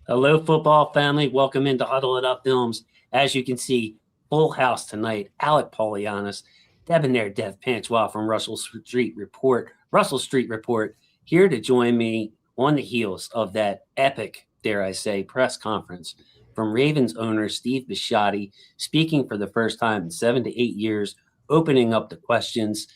Hello, football family. Welcome into Huddle It Up Films. As you can see, full house tonight. Alec Polianis, debonair Dev Panchwal from Russell Street Report, here to join me on the heels of that epic, dare I say, press conference from Ravens owner Steve Bisciotti, speaking for the first time in 7 to 8 years, opening up the questions.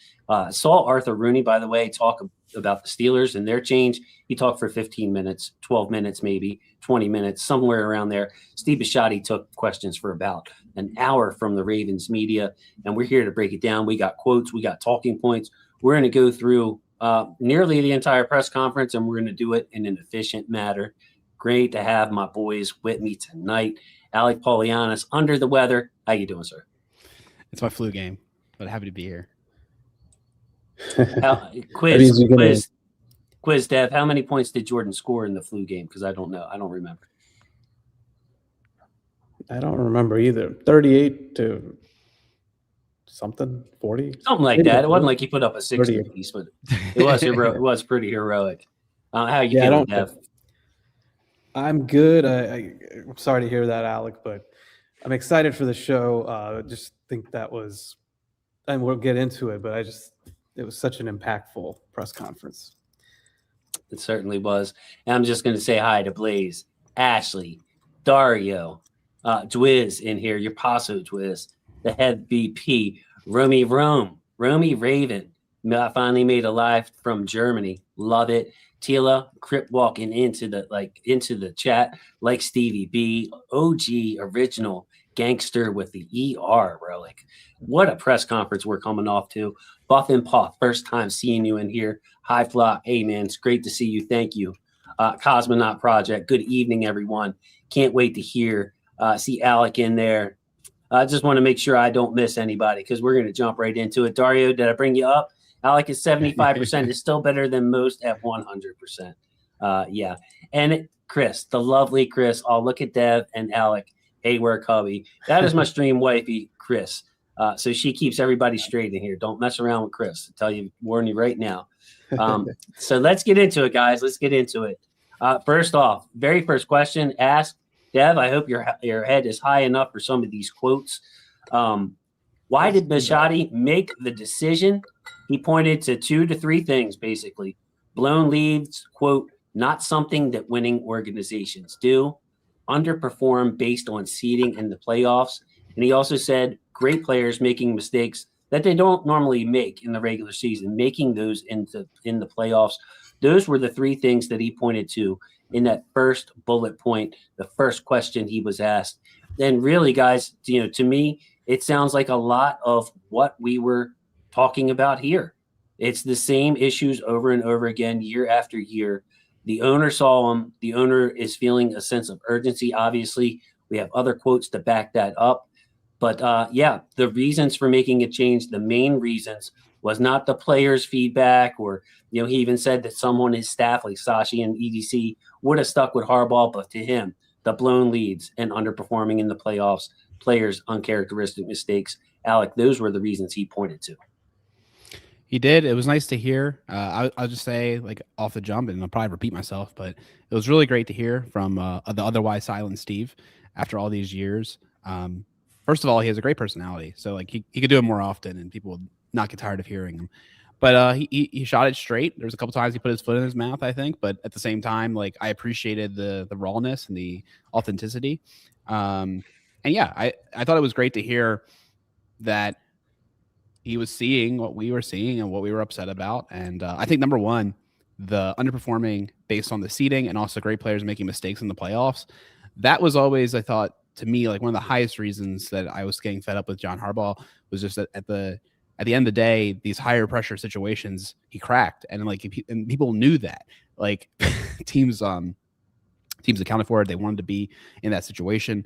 Saw Arthur Rooney, by the way, talk about the Steelers and their change. He talked for 15 minutes, 12 minutes, maybe 20 minutes, somewhere around there. Steve Bisciotti took questions for about an hour from the Ravens media, and we're here to break it down. We got quotes, we got talking points. We're going to go through nearly the entire press conference, and we're going to do it in an efficient manner. Great to have my boys with me tonight. Alec Polianis, under the weather. How you doing, sir? It's my flu game, but happy to be here. Quiz, Dev. How many points did Jordan score in the flu game? Because I don't know. I don't remember. I don't remember either. 38 to something, 40? Something like that. It wasn't like he put up a 60 piece, but it was it was pretty heroic. How you feeling, Dev? I'm good. I'm sorry to hear that, Alec, but I'm excited for the show. Just think that was, and we'll get into it, but it was such an impactful press conference. It certainly was. And I'm just going to say hi to Blaze, Ashley, Dario, Dwiz in here, your Paso Dwiz, the head VP, Romy Raven. I finally made a live from Germany. Love it. Tila, Crip walking into the chat like Stevie B, OG original gangster with the ER relic. What a press conference we're coming off to. Buff and Puff, first time seeing you in here. Hi Flock, hey man, it's great to see you. Thank you. Cosmonaut Project, good evening, everyone. Can't wait to see Alec in there. I just want to make sure I don't miss anybody because we're going to jump right into it. Dario, did I bring you up? Alec is 75%. It's still better than most at 100%. Yeah. And Chris, the lovely Chris. I'll look at Dev and Alec. Hey, where hubby? That is my stream wifey, Chris. So she keeps everybody straight in here. Don't mess around with Chris. Warn you right now. So let's get into it, guys. Let's get into it. First off, very first question asked. Dev, I hope your head is high enough for some of these quotes. Why did Bisciotti make the decision? He pointed to 2 to 3 things, basically. Blown leads, quote, not something that winning organizations do. Underperform based on seeding in the playoffs. And he also said great players making mistakes that they don't normally make in the regular season, making those in the playoffs. Those were the 3 things that he pointed to in that first bullet point, the first question he was asked. And really, guys, to me, it sounds like a lot of what we were talking about here. It's the same issues over and over again, year after year. The owner saw them. The owner is feeling a sense of urgency. Obviously, we have other quotes to back that up. But the reasons for making a change, the main reasons was not the players' feedback, or he even said that someone on his staff, like Sashi and EDC, would have stuck with Harbaugh, but to him, the blown leads and underperforming in the playoffs, players' uncharacteristic mistakes. Alec, those were the reasons he pointed to. He did. It was nice to hear. I'll just say, like, off the jump, and I'll probably repeat myself, but it was really great to hear from the otherwise silent Steve after all these years. First of all, he has a great personality, so like he could do it more often, and people would not get tired of hearing him. But he shot it straight. There's a couple times he put his foot in his mouth, I think, but at the same time, like, I appreciated the rawness and the authenticity. And yeah, I thought it was great to hear that he was seeing what we were seeing and what we were upset about. And I think, number one, the underperforming based on the seeding and also great players making mistakes in the playoffs, that was always, I thought, to me, like, one of the highest reasons that I was getting fed up with John Harbaugh was just that at the end of the day, these higher pressure situations, he cracked. And like, and people knew that, like, teams accounted for it. They wanted to be in that situation.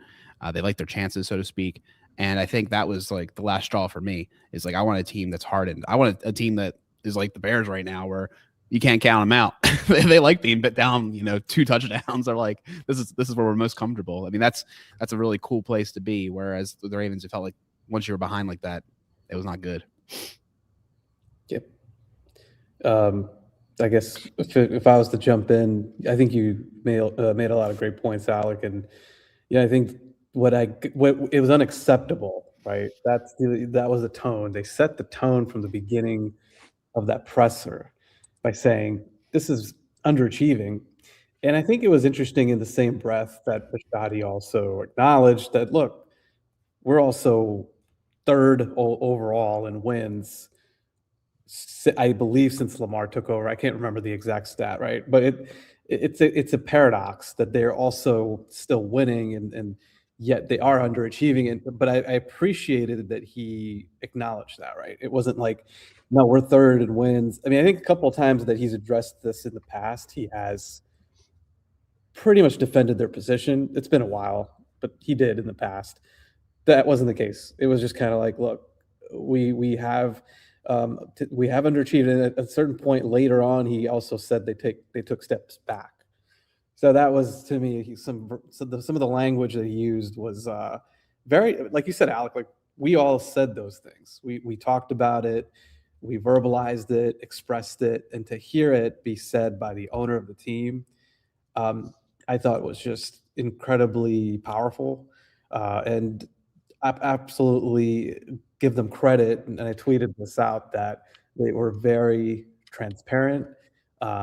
They liked their chances, so to speak. And I think that was like the last straw for me, is like, I want a team that's hardened. I want a team that is like the Bears right now, where you can't count them out. They like being bit down, 2 touchdowns. They're like, this is where we're most comfortable. I mean, that's a really cool place to be. Whereas the Ravens, it felt like once you were behind like that, it was not good. Yep. I guess if I was to jump in, I think you made a lot of great points, Alec, and yeah, I think what it was unacceptable, right? That was the tone. They set the tone from the beginning of that presser by saying this is underachieving, and I think it was interesting in the same breath that Bisciotti also acknowledged that look, we're also third overall in wins. I believe since Lamar took over. I can't remember the exact stat, right? But it's a paradox that they're also still winning and yet they are underachieving. And but I appreciated that he acknowledged that, right? It wasn't like, no, we're third in wins. I mean, I think a couple of times that he's addressed this in the past, he has pretty much defended their position. It's been a while, but he did in the past. That wasn't the case. It was just kind of like, look, we have underachieved. And at a certain point later on, he also said they took steps back. So that was to me some of the language that he used was very, like you said, Alec. Like we all said those things. We talked about it, we verbalized it, expressed it, and to hear it be said by the owner of the team, I thought was just incredibly powerful, and absolutely give them credit. And I tweeted this out that they were very transparent.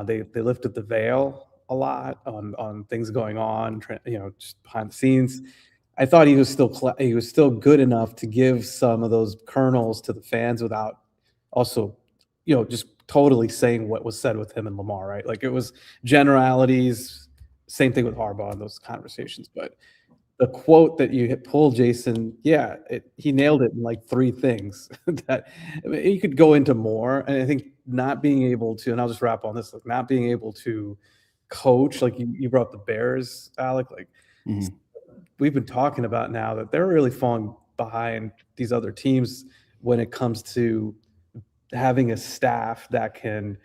They lifted the veil a lot on things going on, just behind the scenes. I thought he was still good enough to give some of those kernels to the fans without also, just totally saying what was said with him and Lamar, right? Like it was generalities. Same thing with Harbaugh in those conversations, but the quote that you hit pulled, Jason, yeah, he nailed it in like three things. That I mean, you could go into more, and I think not being able to, and I'll just wrap on this, like not being able to coach, like you brought up the Bears, Alec, like we've been talking about now that they're really falling behind these other teams when it comes to having a staff that can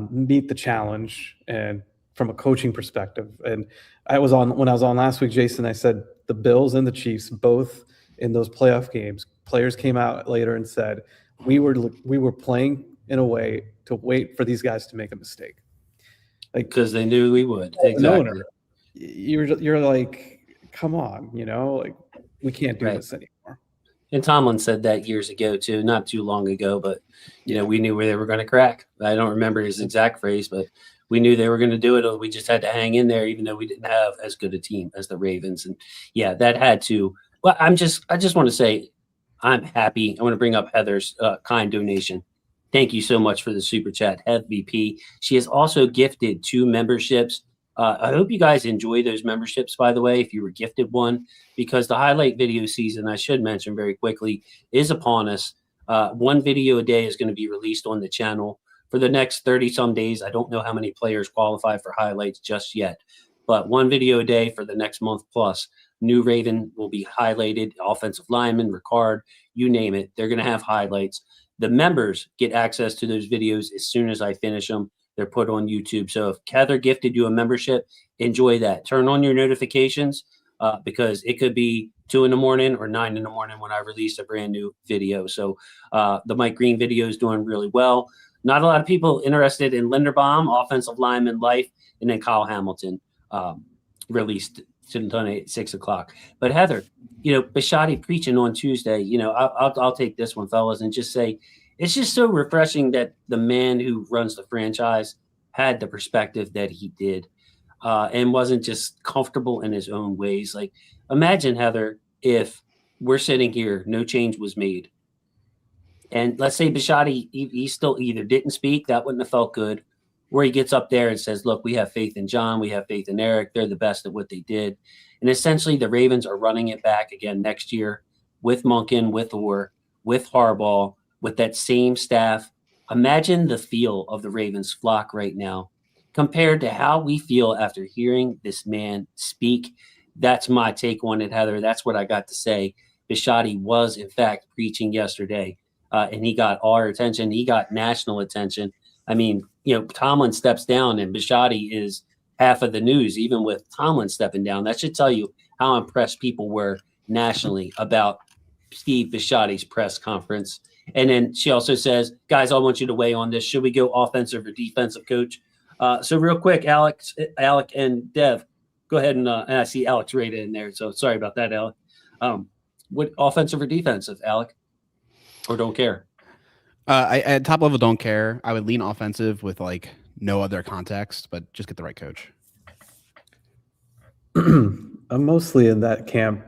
meet the challenge and from a coaching perspective. And when I was on last week, Jason, I said the Bills and the Chiefs, both in those playoff games, players came out later and said, we were playing in a way to wait for these guys to make a mistake. Like, because they knew we would. Exactly. You're like, come on, like we can't do this anymore. And Tomlin said that years ago too, not too long ago, but we knew where they were going to crack. I don't remember his exact phrase, but we knew they were going to do it. We just had to hang in there, even though we didn't have as good a team as the Ravens. And yeah, that had to. Well, I just want to say, I'm happy. I want to bring up Heather's kind donation. Thank you so much for the super chat, Heath VP. She has also gifted 2 memberships. I hope you guys enjoy those memberships, by the way, if you were gifted one, because the highlight video season, I should mention very quickly, is upon us. 1 video a day is going to be released on the channel for the next 30-some days. I don't know how many players qualify for highlights just yet, but 1 video a day for the next month plus. New Raven will be highlighted, offensive lineman, Ricard, you name it. They're going to have highlights. The members get access to those videos as soon as I finish them. They're put on YouTube. So if Heather gifted you a membership, enjoy that. Turn on your notifications because it could be 2 in the morning or 9 in the morning when I release a brand new video. So the Mike Green video is doing really well. Not a lot of people interested in Linderbaum, offensive lineman life, and then Kyle Hamilton released tonight at 6 o'clock. But Heather, Bisciotti preaching on Tuesday, I'll take this one, fellas, and just say, it's just so refreshing that the man who runs the franchise had the perspective that he did and wasn't just comfortable in his own ways. Like, imagine, Heather, if we're sitting here, no change was made. And let's say Bisciotti, he still either didn't speak, that wouldn't have felt good, or he gets up there and says, look, we have faith in John, we have faith in Eric, they're the best at what they did. And essentially the Ravens are running it back again next year with Monken, with Orr, with Harbaugh, with that same staff. Imagine the feel of the Ravens flock right now compared to how we feel after hearing this man speak. That's my take on it, Heather. That's what I got to say. Bisciotti was, in fact, preaching yesterday, and he got our attention. He got national attention. I mean, Tomlin steps down, and Bisciotti is half of the news, even with Tomlin stepping down. That should tell you how impressed people were nationally about Steve Bisciotti's press conference. And then she also says, guys, I want you to weigh on this. Should we go offensive or defensive coach? So real quick, Alec and Dev, go ahead and I see Alex rated in there. So sorry about that, Alec. What offensive or defensive, Alec? Or don't care? I at top level don't care. I would lean offensive with like no other context, but just get the right coach. I'm mostly in that camp.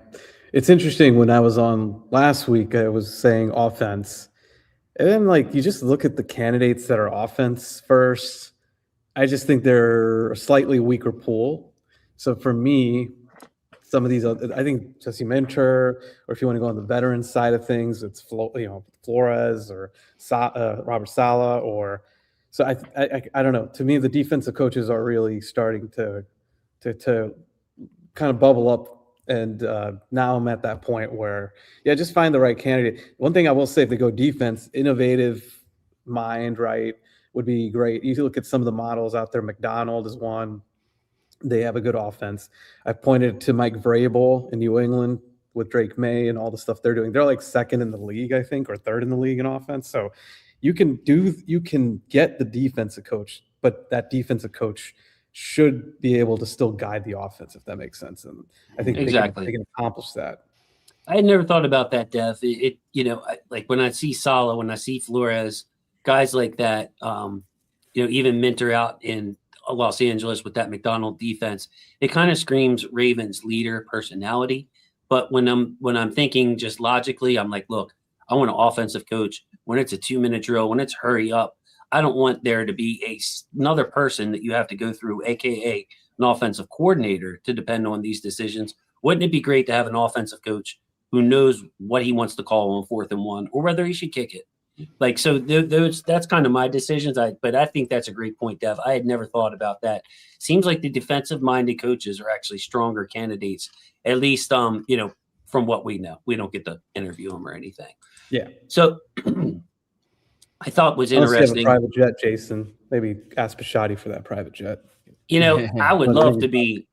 It's interesting, when I was on last week, I was saying offense. And then, like, you just look at the candidates that are offense first. I just think they're a slightly weaker pool. So for me, some of these, I think Jesse Minter, or if you want to go on the veteran side of things, it's Flores or Robert Sala, or so I don't know. To me, the defensive coaches are really starting to kind of bubble up. And now I'm at that point where, just find the right candidate. One thing I will say, if they go defense, innovative mind, right, would be great. You look at some of the models out there. McDonald is one. They have a good offense. I pointed to Mike Vrabel in New England with Drake May and all the stuff they're doing. They're like second in the league, I think, or third in the league in offense. So you can get the defensive coach, but that defensive coach should be able to still guide the offense, if that makes sense. And I think exactly they can accomplish that. I had never thought about that, Dev. Like when I see Sala, when I see Flores, guys like that, even Minter out in Los Angeles with that McDonald defense, it kind of screams Ravens leader personality. But when I'm thinking just logically, I'm like, look, I want an offensive coach. When it's a 2-minute drill, when it's hurry up, I don't want there to be another person that you have to go through, aka an offensive coordinator, to depend on these decisions. Wouldn't it be great to have an offensive coach who knows what he wants to call on 4th and 1, or whether he should kick it? Like, so that's kind of my decisions. But I think that's a great point, Dev. I had never thought about that. Seems like the defensive-minded coaches are actually stronger candidates, at least, from what we know. We don't get to interview them or anything. Yeah. So I thought was interesting. Have a private jet, Jason. Maybe ask Bisciotti for that private jet. I would love to be.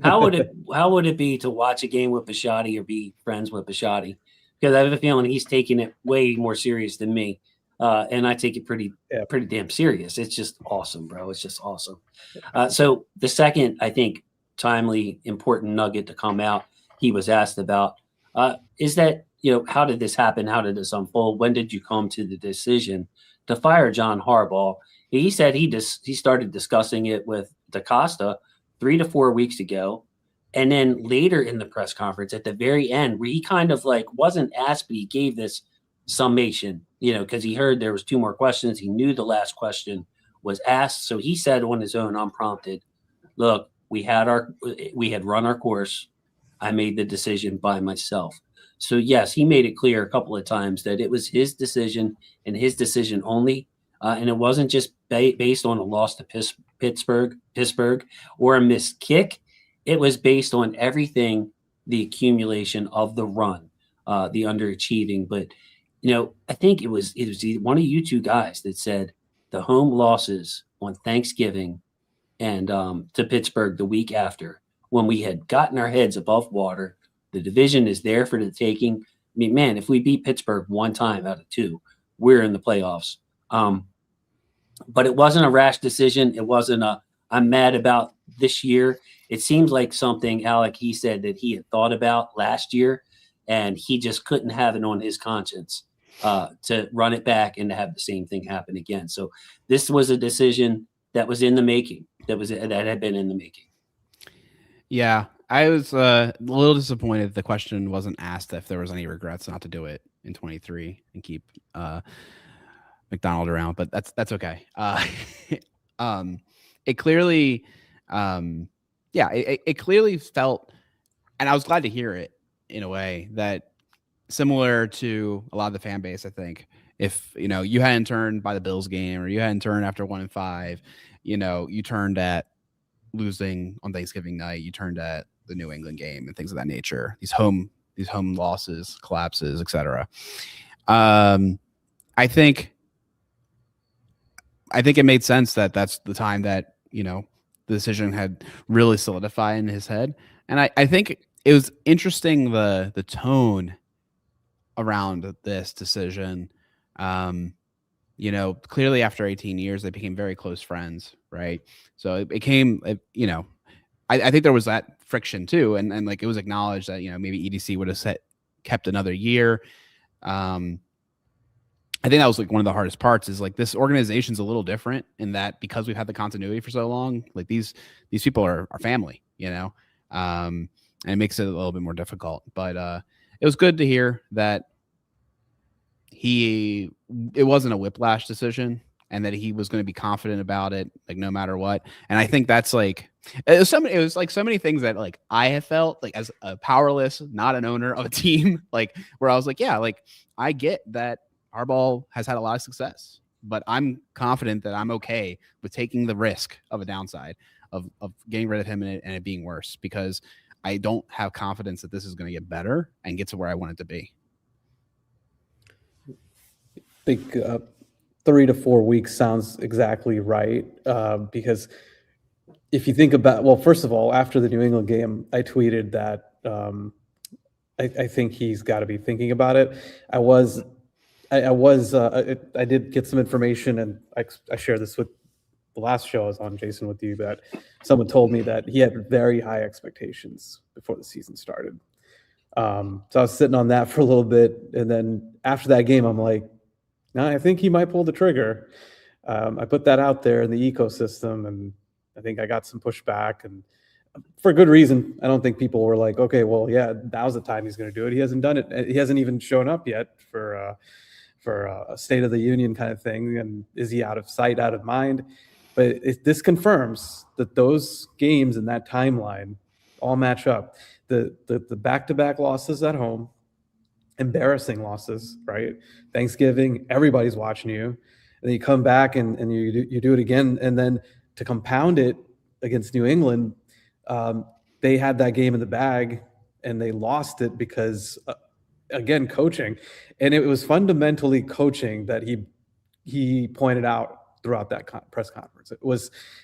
How would it be to watch a game with Bisciotti or be friends with Bisciotti? Because I have a feeling he's taking it way more serious than me, and I take it pretty damn serious. It's just awesome, bro. It's just awesome. So the second, I think, timely, important nugget to come out, he was asked about, is that, how did this happen? How did this unfold? When did you come to the decision to fire John Harbaugh? He said he started discussing it with DaCosta 3 to 4 weeks ago. And then later in the press conference at the very end, where he kind of like wasn't asked, but he gave this summation, because he heard there was 2 more questions. He knew the last question was asked. So he said on his own, unprompted, look, we had run our course. I made the decision by myself. So yes, he made it clear a couple of times that it was his decision and his decision only. And it wasn't just based on a loss to Pittsburgh or a missed kick. It was based on everything, the accumulation of the run, the underachieving. But, I think it was one of you two guys that said the home losses on Thanksgiving and to Pittsburgh the week after, when we had gotten our heads above water, the division is there for the taking. I mean, man, if we beat Pittsburgh 1 time out of 2, we're in the playoffs. But it wasn't a rash decision. It wasn't I'm mad about this year. It seems like something, Alec, he said that he had thought about last year, and he just couldn't have it on his conscience to run it back and to have the same thing happen again. So this was a decision that was in the making, that had been in the making. Yeah, I was a little disappointed the question wasn't asked if there was any regrets not to do it in 23 and keep McDonald around, but that's okay. It clearly, it clearly felt, and I was glad to hear it in a way that similar to a lot of the fan base. I think if you hadn't turned by the Bills game, or you hadn't turned after 1-5, you turned at losing on Thanksgiving night, you turned at the New England game and things of that nature. These home losses, collapses, etc. I think it made sense that that's the time that, the decision had really solidified in his head. And I think it was interesting, the tone around this decision. You know, clearly after 18 years, they became very close friends, right? So it became, you know, I think there was that friction too, and like it was acknowledged that, you know, maybe EDC would have kept another year. I think that was like one of the hardest parts is like this organization's a little different in that because we've had the continuity for so long, like these people are family, you know, and it makes it a little bit more difficult. But it was good to hear that it wasn't a whiplash decision and that he was going to be confident about it, like no matter what. And I think that's like, it was like so many things that like I have felt like as a powerless, not an owner of a team, like where I was like, yeah, like I get that Harbaugh has had a lot of success, but I'm confident that I'm okay with taking the risk of a downside of getting rid of him and it being worse, because I don't have confidence that this is going to get better and get to where I want it to be. I think 3 to 4 weeks sounds exactly right, because if you think about, well, first of all, after the New England game, I tweeted that I think he's got to be thinking about it. I did get some information, and I shared this with the last show I was on, Jason, with you, that someone told me that he had very high expectations before the season started. So I was sitting on that for a little bit, and then after that game, I'm like, no, I think he might pull the trigger. I put that out there in the ecosystem, and I think I got some pushback, and for good reason. I don't think people were like, okay, well, yeah, now's the time he's going to do it. He hasn't done it. He hasn't even shown up yet for a State of the Union kind of thing. And is he out of sight, out of mind? But this confirms that those games in that timeline all match up. The back-to-back losses at home, embarrassing losses, right? Thanksgiving, everybody's watching you. And then you come back and you do it again. And then to compound it against New England, they had that game in the bag and they lost it because, again, coaching. And it was fundamentally coaching that he pointed out throughout that press conference.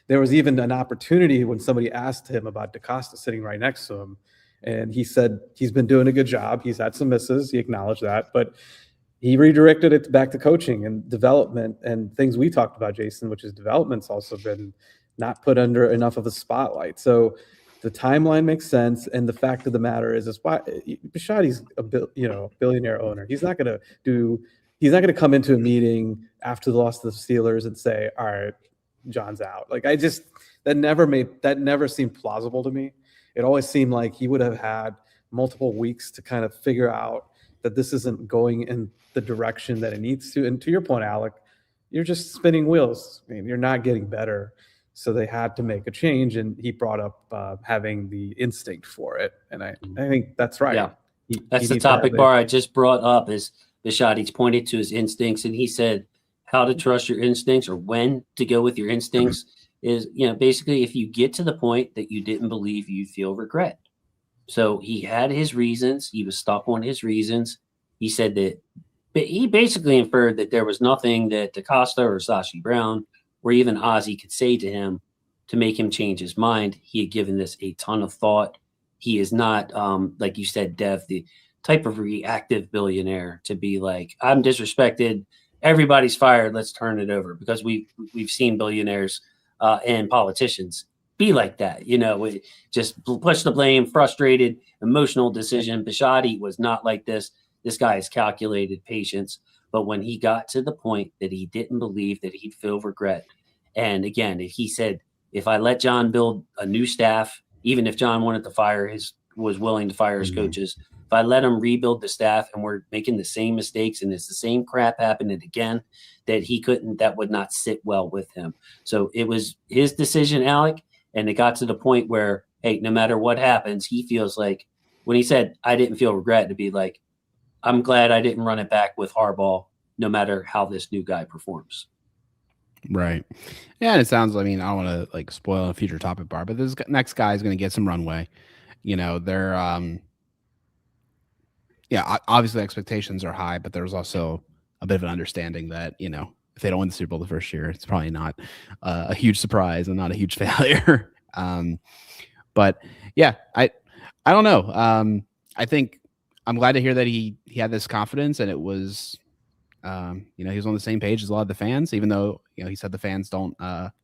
There was even an opportunity when somebody asked him about DaCosta sitting right next to him, and he said he's been doing a good job. He's had some misses. He acknowledged that, but he redirected it back to coaching and development and things we talked about, Jason, which is development's also been not put under enough of a spotlight. So the timeline makes sense, and the fact of the matter is why Bisciotti's a billionaire owner. He's not going to come into a meeting after the loss to the Steelers and say, "All right, John's out." Like that never seemed plausible to me. It always seemed like he would have had multiple weeks to kind of figure out that this isn't going in the direction that it needs to. And to your point, Alec, you're just spinning wheels. I mean, you're not getting better. So they had to make a change, and he brought up having the instinct for it. And I think that's right. Yeah, that's the topic bar I just brought up. Is Bisciotti's pointed to his instincts, and he said how to trust your instincts or when to go with your instincts is, basically if you get to the point that you didn't believe, you feel regret. So he had his reasons. He was stuck on his reasons. He said that, but he basically inferred that there was nothing that DaCosta or Sashi Brown or even Ozzie could say to him to make him change his mind. He had given this a ton of thought. He is not, like you said, Dev, the type of reactive billionaire to be like, I'm disrespected, everybody's fired, let's turn it over. Because we've seen billionaires and politicians be like that, just push the blame, frustrated, emotional decision. Bisciotti was not like this. This guy has calculated patience. But when he got to the point that he didn't believe that he'd feel regret, and again, if he said, if I let John build a new staff, even if John wanted to was willing to fire his coaches, if I let him rebuild the staff and we're making the same mistakes and it's the same crap happening again, that would not sit well with him. So it was his decision, Alec, and it got to the point where, hey, no matter what happens, he feels like when he said, I didn't feel regret, to be like, I'm glad I didn't run it back with Harbaugh, no matter how this new guy performs. Right. Yeah, and it sounds, I don't want to spoil a future topic bar, but this next guy is going to get some runway. They're obviously expectations are high, but there's also a bit of an understanding that, if they don't win the Super Bowl the first year, it's probably not a huge surprise and not a huge failure. But yeah, I don't know. I think I'm glad to hear that he had this confidence, and it was You know, he was on the same page as a lot of the fans, even though, you know, he said the fans don't,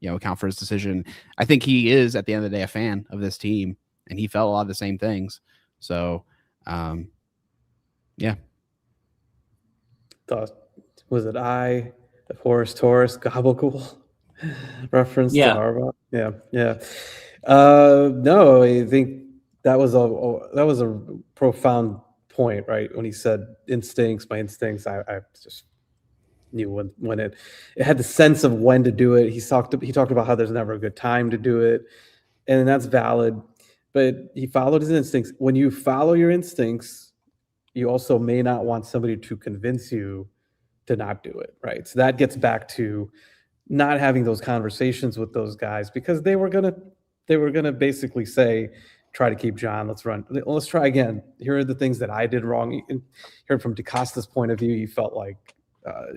you know, account for his decision. I think he is, at the end of the day, a fan of this team, and he felt a lot of the same things. So, yeah. Was it the Horus Taurus Gabagool reference to Yeah. Harbaugh? Yeah. No, I think that was a profound point, right? When he said my instincts, I just knew when it had the sense of when to do it. He talked about how there's never a good time to do it, and that's valid. But he followed his instincts. When you follow your instincts, you also may not want somebody to convince you to not do it, right? So that gets back to not having those conversations with those guys, because they were gonna basically say, try to keep John. Let's try again. Here are the things that I did wrong. You can hear from DeCosta's point of view. He felt like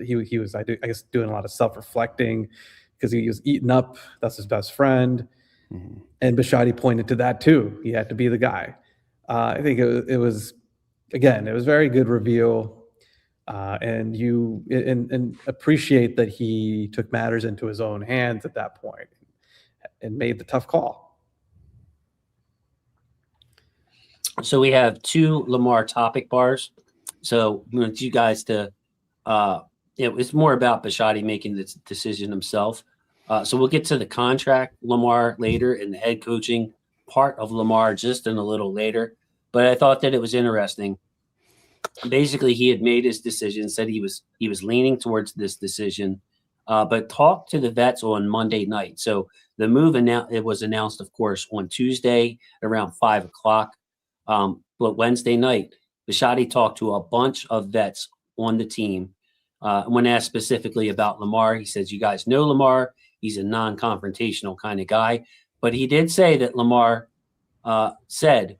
he was, I guess, doing a lot of self-reflecting because he was eaten up. That's his best friend. Mm-hmm. And Bisciotti pointed to that too. He had to be the guy. I think it was very good reveal. And appreciate that he took matters into his own hands at that point and made the tough call. So we have 2 Lamar topic bars. So I want you guys to, it's more about Bisciotti making this decision himself. So we'll get to the contract Lamar later and the head coaching part of Lamar just in a little later. But I thought that it was interesting. Basically, he had made his decision, said he was leaning towards this decision, but talked to the vets on Monday night. So the move it was announced, of course, on Tuesday around 5:00. But Wednesday night, Bisciotti talked to a bunch of vets on the team. When asked specifically about Lamar, he says, "You guys know Lamar. He's a non-confrontational kind of guy." But he did say that Lamar said,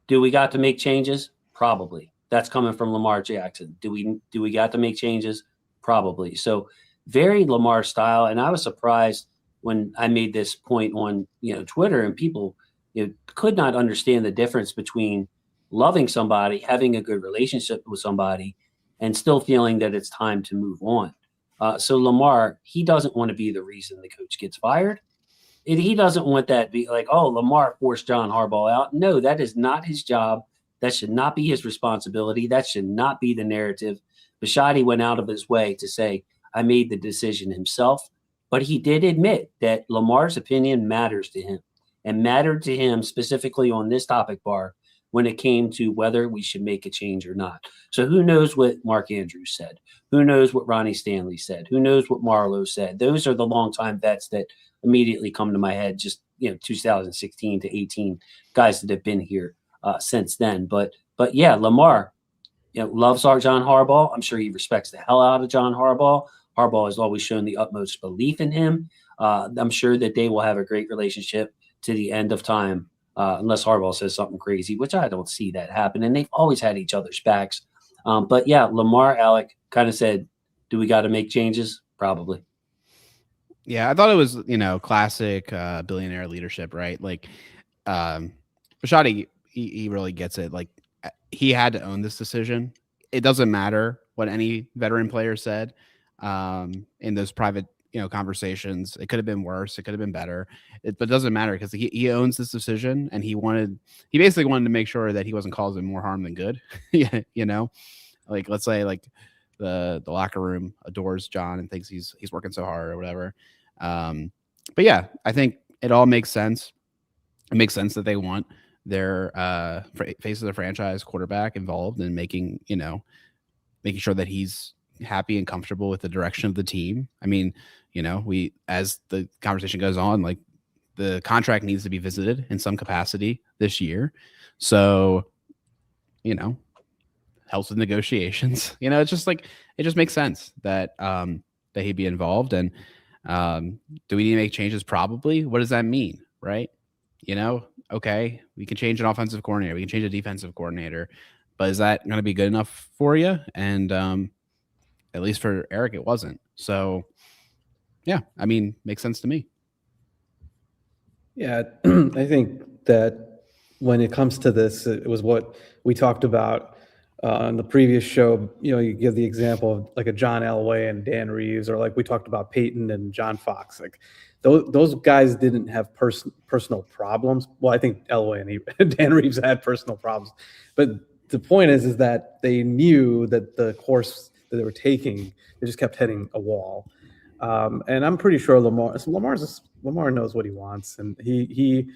"Do we got to make changes? Probably." That's coming from Lamar Jackson. Do we got to make changes? Probably. So very Lamar style. And I was surprised when I made this point on, Twitter, and people, could not understand the difference between loving somebody, having a good relationship with somebody, and still feeling that it's time to move on. So Lamar, he doesn't want to be the reason the coach gets fired. He doesn't want that to be like, oh, Lamar forced John Harbaugh out. No, that is not his job. That should not be his responsibility. That should not be the narrative. Bisciotti went out of his way to say, I made the decision himself. But he did admit that Lamar's opinion matters to him, and mattered to him specifically on this topic bar when it came to whether we should make a change or not. So who knows what Mark Andrews said? Who knows what Ronnie Stanley said? Who knows what Marlowe said? Those are the longtime vets that immediately come to my head, just 2016 to 18 guys that have been here since then. But yeah, Lamar, loves our John Harbaugh. I'm sure he respects the hell out of John Harbaugh. Harbaugh has always shown the utmost belief in him. I'm sure that they will have a great relationship to the end of time, unless Harbaugh says something crazy, which I don't see that happen. And they've always had each other's backs. But yeah, Lamar, Alec, kind of said, do we got to make changes? Probably. Yeah, I thought it was, classic billionaire leadership, right? Like, Bisciotti, he really gets it. Like, he had to own this decision. It doesn't matter what any veteran player said in those private, conversations. It could have been worse. It could have been better. But it doesn't matter because he owns this decision, and he basically wanted to make sure that he wasn't causing more harm than good. Like, let's say like the locker room adores John and thinks he's working so hard or whatever. But yeah, I think it all makes sense. It makes sense that they want their face of the franchise quarterback involved in making sure that he's happy and comfortable with the direction of the team. I mean, we, as the conversation goes on, like, the contract needs to be visited in some capacity this year. So, helps with negotiations. It's just like, it just makes sense that that he'd be involved. And do we need to make changes? Probably. What does that mean? Right. Okay, we can change an offensive coordinator. We can change a defensive coordinator, but is that going to be good enough for you? And at least for Eric, it wasn't. So yeah, I mean, makes sense to me. Yeah. I think that when it comes to this, it was what we talked about On the previous show, you give the example of like a John Elway and Dan Reeves, or like we talked about Peyton and John Fox. Like those guys didn't have personal problems. Well, I think Elway and Dan Reeves had personal problems, but the point is that they knew that the course that they were taking, they just kept hitting a wall. And I'm pretty sure Lamar knows what he wants, and he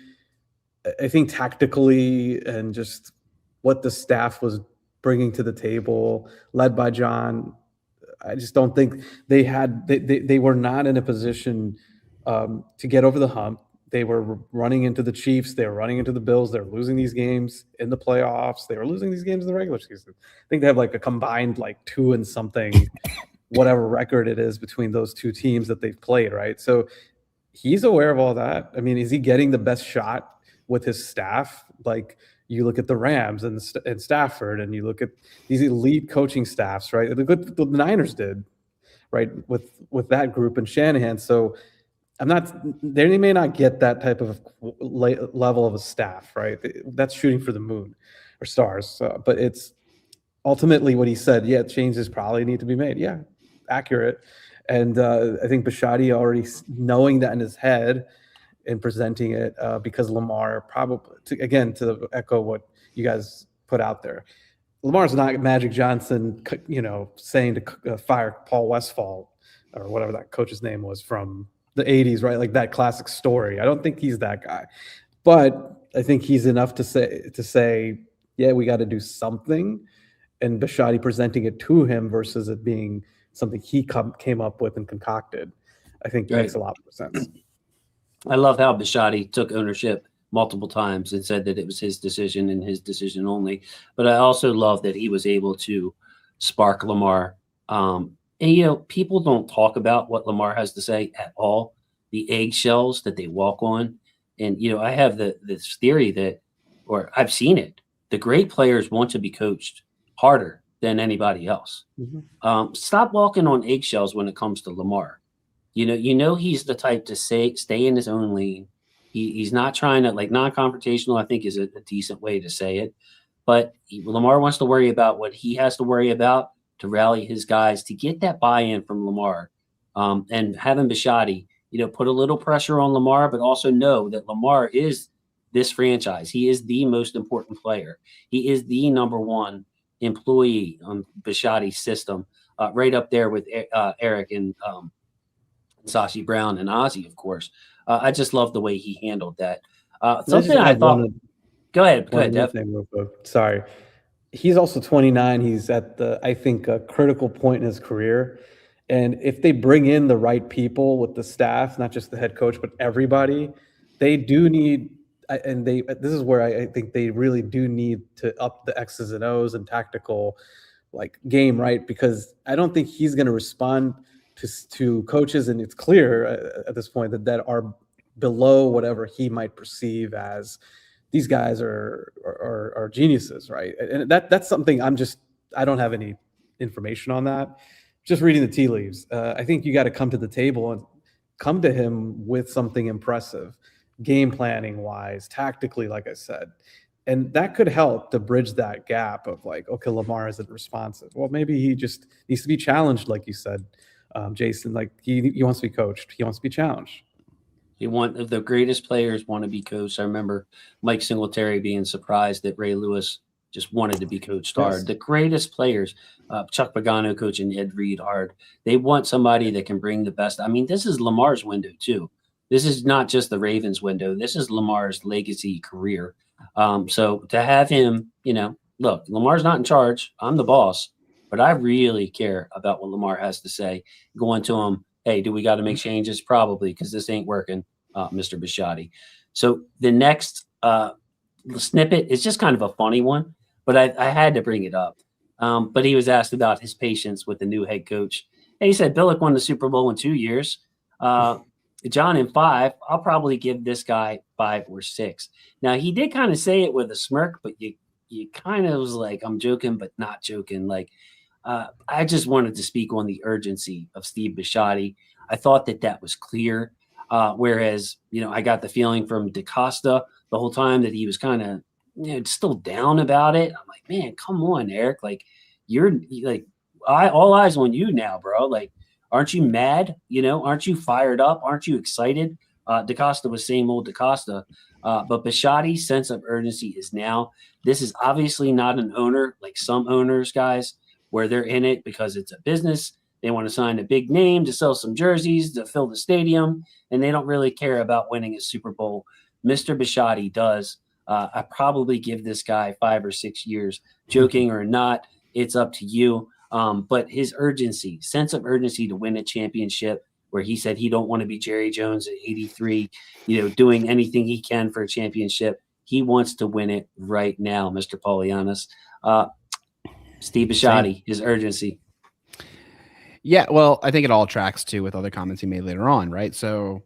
I think tactically and just what the staff was bringing to the table, led by John, I just don't think they were not in a position to get over the hump. They were running into the Chiefs. They were running into the Bills. They were losing these games in the playoffs. They were losing these games in the regular season. I think they have like a combined like 2 and something, whatever record it is between those two teams that they've played, right? So he's aware of all that. I mean, is he getting the best shot with his staff? Like, you look at the Rams and Stafford, and you look at these elite coaching staffs, right? The Niners did, right, with that group and Shanahan. So they may not get that type of level of a staff, right? That's shooting for the moon or stars. But it's ultimately what he said. Yeah, changes probably need to be made. Yeah, accurate. And I think Bisciotti already knowing that in his head and presenting it, because Lamar probably, to echo what you guys put out there, Lamar's not Magic Johnson, saying to fire Paul Westphal or whatever that coach's name was from the 80s, right? Like that classic story. I don't think he's that guy, but I think he's enough to say, yeah, we got to do something. And Bisciotti presenting it to him versus it being something he came up with and concocted, I think makes a lot more sense. I love how Bisciotti took ownership multiple times and said that it was his decision and his decision only. But I also love that he was able to spark Lamar. And, people don't talk about what Lamar has to say at all, the eggshells that they walk on. And, I have this theory that, or I've seen it, the great players want to be coached harder than anybody else. Mm-hmm. Stop walking on eggshells when it comes to Lamar. He's the type to stay in his own lane. He's not trying to, like, non-confrontational, I think is a decent way to say it. But Lamar wants to worry about what he has to worry about to rally his guys, to get that buy-in from Lamar. And having Bisciotti, put a little pressure on Lamar, but also know that Lamar is this franchise. He is the most important player. He is the number one employee on Bisciotti's system, right up there with Eric and Sashi Brown and Ozzie, of course. I just love the way he handled that. Something I thought. Go ahead, Dev. Sorry. He's also 29. He's at I think, a critical point in his career. And if they bring in the right people with the staff, not just the head coach, but everybody, they do need, and this is where I think they really do need to up the X's and O's and tactical game, right? Because I don't think he's going to respond to coaches, and it's clear at this point that are below whatever he might perceive as these guys are geniuses, right? And that's something I don't have any information on that. Just reading the tea leaves. I think you got to come to the table and come to him with something impressive, game planning wise, tactically, like I said. And that could help to bridge that gap of okay, Lamar isn't responsive. Well, maybe he just needs to be challenged, like you said, Jason. Like he wants to be coached. He wants to be challenged. The greatest players want to be coached. I remember Mike Singletary being surprised that Ray Lewis just wanted to be coached hard. Yes. The greatest players, Chuck Pagano coaching Ed Reed hard. They want somebody that can bring the best. I mean, this is Lamar's window too. This is not just the Ravens window. This is Lamar's legacy career. So to have him, look, Lamar's not in charge. I'm the boss, but I really care about what Lamar has to say. Going to him, hey, do we got to make changes? Probably, because this ain't working, Mr. Bisciotti. So the next snippet is just kind of a funny one, but I had to bring it up. But he was asked about his patience with the new head coach. And he said, Billick won the Super Bowl in 2 years. John in 5. I'll probably give this guy 5 or 6. Now, he did kind of say it with a smirk, but you kind of was like, I'm joking, but not joking. I just wanted to speak on the urgency of Steve Bisciotti. I thought that was clear. Whereas, I got the feeling from DaCosta the whole time that he was kind of still down about it. I'm like, man, come on, Eric. Like, you're like, all eyes on you now, bro. Like, aren't you mad? Aren't you fired up? Aren't you excited? DaCosta was same old DaCosta. But Bisciotti's sense of urgency is now. This is obviously not an owner like some owners, guys, where they're in it because it's a business. They want to sign a big name to sell some jerseys to fill the stadium, and they don't really care about winning a Super Bowl. Mr. Bisciotti does. I probably give this guy 5 or 6 years. Joking or not, it's up to you. But his urgency, sense of urgency to win a championship, where he said he don't want to be Jerry Jones at 83, doing anything he can for a championship. He wants to win it right now, Mr. Polianis. Steve Bisciotti, his urgency. Yeah, well, I think it all tracks too with other comments he made later on, right? So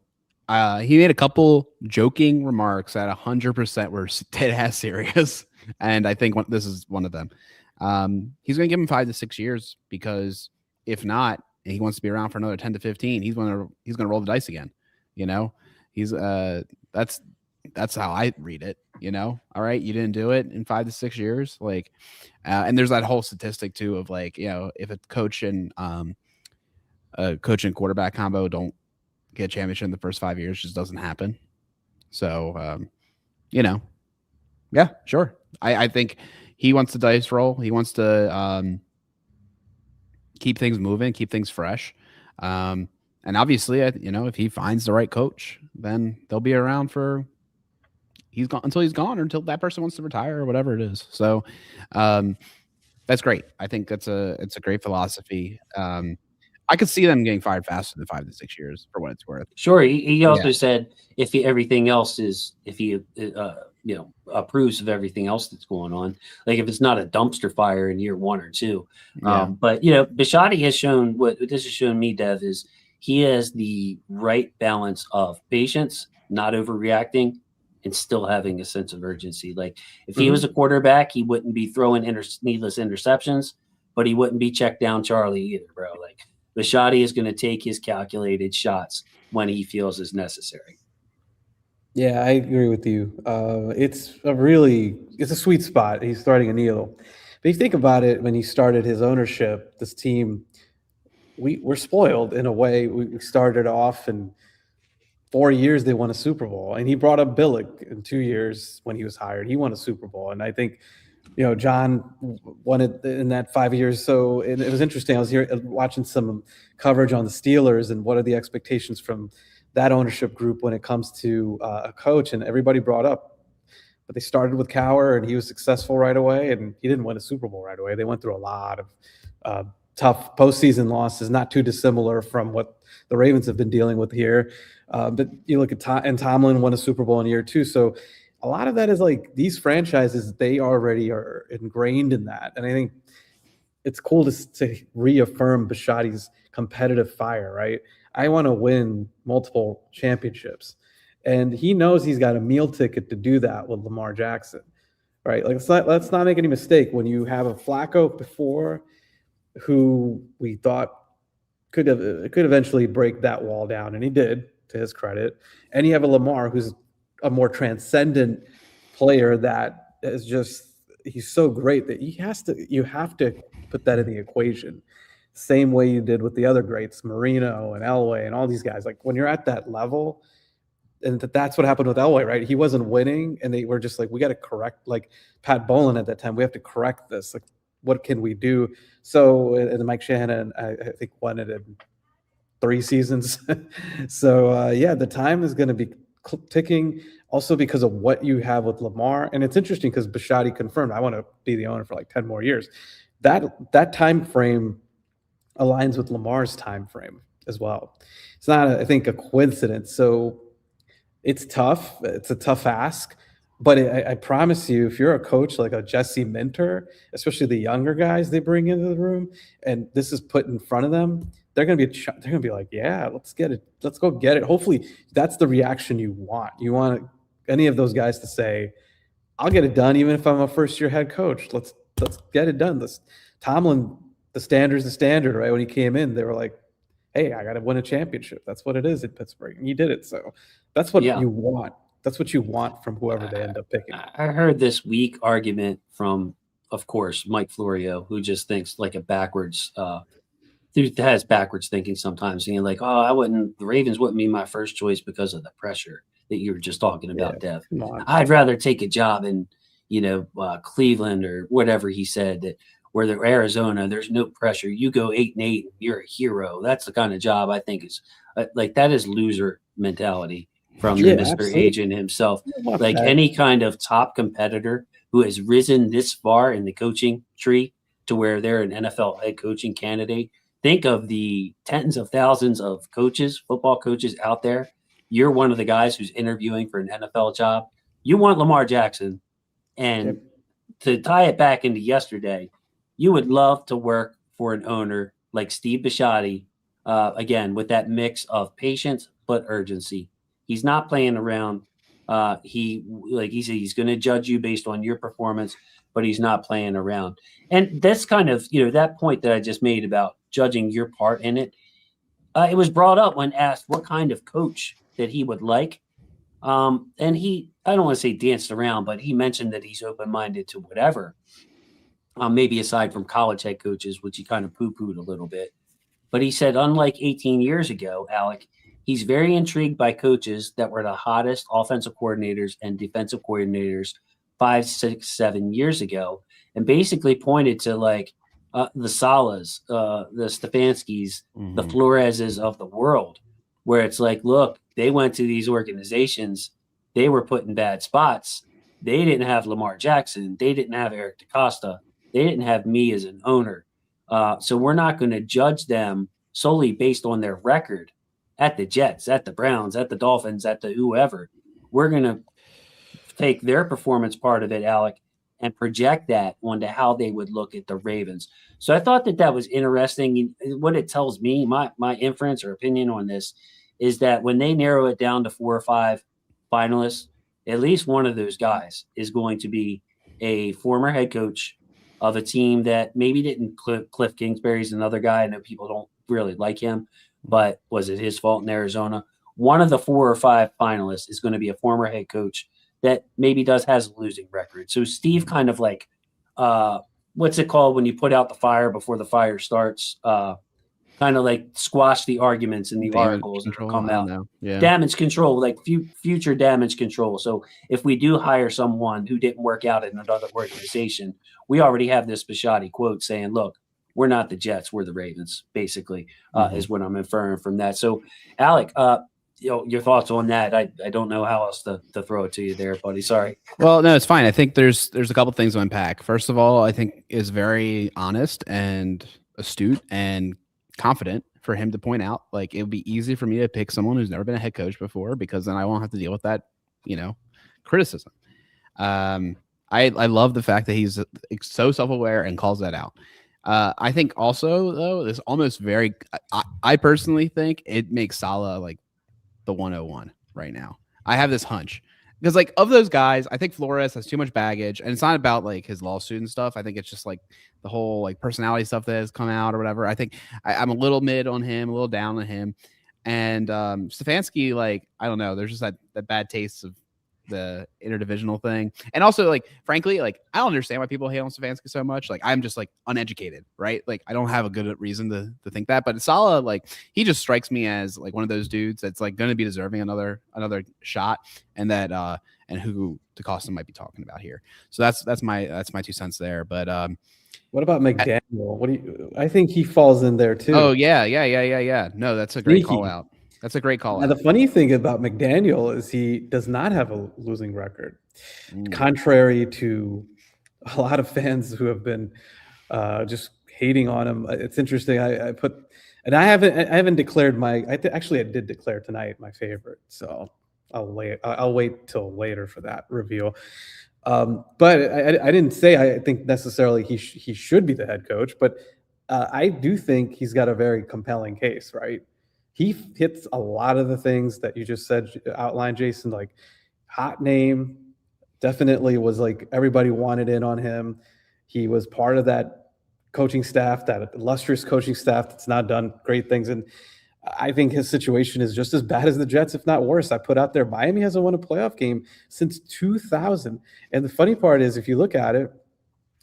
he made a couple joking remarks that 100% were dead-ass serious, and I think this is one of them. He's going to give him 5 to 6 years because if not, and he wants to be around for another 10 to 15, he's going to roll the dice again. He's that's how I read it. All right, you didn't do it in 5 to 6 years, like, and there's that whole statistic too of like, if a coach and quarterback combo don't get a championship in the first 5 years, just doesn't happen. So, yeah, sure. I think he wants the dice roll. He wants to keep things moving, keep things fresh. And obviously, if he finds the right coach, then they'll be around until he's gone, or until that person wants to retire or whatever it is. So that's great. I think it's a great philosophy. I could see them getting fired faster than 5 to 6 years for what it's worth. Sure. He also said if he approves of everything else that's going on, like if it's not a dumpster fire in year 1 or 2. But Bisciotti has shown, what this has shown me, Dev, is he has the right balance of patience, not overreacting, and still having a sense of urgency. Like if he was a quarterback, he wouldn't be throwing needless interceptions, but he wouldn't be checked down Charlie either, bro. Like Bisciotti is going to take his calculated shots when he feels is necessary. Yeah, I agree with you. It's a sweet spot. He's starting a Neal. But you think about it, when he started his ownership, this team, we're spoiled in a way. We started off, and 4 years they won a Super Bowl, and he brought up Billick in 2 years when he was hired. He won a Super Bowl, and I think John won it in that 5 years. So it was interesting. I was here watching some coverage on the Steelers and what are the expectations from that ownership group when it comes to a coach, and everybody brought up, but they started with Cowher, and he was successful right away, and he didn't win a Super Bowl right away. They went through a lot of tough postseason losses, not too dissimilar from what the Ravens have been dealing with here. But you look at and Tomlin won a Super Bowl in year 2. So a lot of that is like these franchises, they already are ingrained in that. And I think it's cool to reaffirm Bisciotti's competitive fire, right? I want to win multiple championships. And he knows he's got a meal ticket to do that with Lamar Jackson, right? Like, let's not make any mistake. When you have a Flacco before, who we thought could eventually break that wall down, and he did, to his credit. And you have a Lamar who's a more transcendent player that is he's so great that you have to put that in the equation. Same way you did with the other greats, Marino and Elway and all these guys. Like when you're at that level, and that's what happened with Elway, right? He wasn't winning, and they were just like, we got to correct, like Pat Bowlen at that time, we have to correct this. Like, what can we do? So, and Mike Shanahan, I think, won it in 3 seasons. So, the time is going to be ticking, also because of what you have with Lamar. And it's interesting because Bisciotti confirmed, I want to be the owner for like 10 more years. That time frame aligns with Lamar's time frame as well. It's not, I think, a coincidence. So it's tough. It's a tough ask. But I promise you, if you're a coach like a Jesse Minter, especially the younger guys they bring into the room, and this is put in front of them, they're gonna be like, yeah, let's get it, let's go get it. Hopefully, that's the reaction you want. You want any of those guys to say, "I'll get it done, even if I'm a first-year head coach. Let's get it done." Tomlin, the standard's the standard, right? When he came in, they were like, "Hey, I got to win a championship. That's what it is at Pittsburgh," and you did it. So that's what you want. that's what you want from whoever they end up picking. I heard this weak argument from, of course, Mike Florio, who just thinks like a backwards, who has backwards thinking sometimes. And like, the Ravens wouldn't be my first choice because of the pressure that you were just talking about, Dev. Come on. I'd rather take a job in, Cleveland or whatever he said, that where they're Arizona, there's no pressure. You go 8-8, you're a hero. That's the kind of job I think is that is loser mentality from the Mr. Absolutely. Agent himself. Like that. any kind of top competitor who has risen this far in the coaching tree to where they're an NFL head coaching candidate. Think of the tens of thousands of coaches, football coaches out there. You're one of the guys who's interviewing for an NFL job. You want Lamar Jackson. And to tie it back into yesterday, you would love to work for an owner like Steve Bisciotti, again, with that mix of patience but urgency. He's not playing around. He's going to judge you based on your performance, but he's not playing around. And that's kind of, that point that I just made about judging your part in it. It was brought up when asked what kind of coach that he would like. And I don't want to say danced around, but he mentioned that he's open-minded to whatever. Maybe aside from college head coaches, which he kind of poo-pooed a little bit. But he said, unlike 18 years ago, Alec, he's very intrigued by coaches that were the hottest offensive coordinators and defensive coordinators 5, 6, 7 years ago, and basically pointed to the Salas, the Stefanskis, the Floreses of the world, where it's like, look, they went to these organizations, they were put in bad spots. They didn't have Lamar Jackson. They didn't have Eric DeCosta. They didn't have me as an owner. So we're not going to judge them solely based on their record at the Jets, at the Browns, at the Dolphins, at the whoever. We're going to take their performance part of it, Alec, and project that onto how they would look at the Ravens. So I thought that was interesting. What it tells me, my inference or opinion on this, is that when they narrow it down to 4 or 5 finalists, at least one of those guys is going to be a former head coach of a team that maybe didn't. Cliff Kingsbury's another guy. I know people don't really like him, but was it his fault in Arizona? One of the 4 or 5 finalists is going to be a former head coach that maybe has a losing record. So Steve kind of what's it called when you put out the fire before the fire starts? Kind of like squash the arguments in the articles that come out. Yeah. Damage control, like future damage control. So if we do hire someone who didn't work out in another organization, we already have this Bisciotti quote saying, look, we're not the Jets, we're the Ravens, basically, is what I'm inferring from that. So, Alec, your thoughts on that? I don't know how else to throw it to you there, buddy. Sorry. Well, no, it's fine. I think there's a couple things to unpack. First of all, I think is very honest and astute and confident for him to point out, like, it would be easy for me to pick someone who's never been a head coach before, because then I won't have to deal with that, criticism. I love the fact that he's so self-aware and calls that out. I think also, though, there's almost I personally think it makes Saleh like the 101 right now. I have this hunch because, like, of those guys, I think Flores has too much baggage, and it's not about like his lawsuit and stuff. I think it's just like the whole like personality stuff that has come out or whatever. I think I'm a little mid on him, a little down on him, and Stefanski, like, I don't know. There's just that bad taste of the interdivisional thing, and also, like, frankly, like, I don't understand why people hate on Stefanski so much. Like, I'm just like uneducated, right? Like, I don't have a good reason to think that. But Saleh, like, he just strikes me as like one of those dudes that's like going to be deserving another shot, and that and who DeCosta might be talking about here. So that's my 2 cents there. But what about McDaniel? I think he falls in there too. Oh yeah. No, that's a great call out. That's a great call. And the funny thing about McDaniel is he does not have a losing record, contrary to a lot of fans who have been just hating on him. It's interesting. I haven't declared I did declare tonight my favorite. So I'll wait till later for that reveal. But I didn't say I think necessarily he should be the head coach, but I do think he's got a very compelling case, right? He hits a lot of the things that you just outlined, Jason, like hot name, definitely was like everybody wanted in on him. He was part of that coaching staff, that illustrious coaching staff that's now done great things. And I think his situation is just as bad as the Jets, if not worse. I put out there, Miami hasn't won a playoff game since 2000. And the funny part is, if you look at it,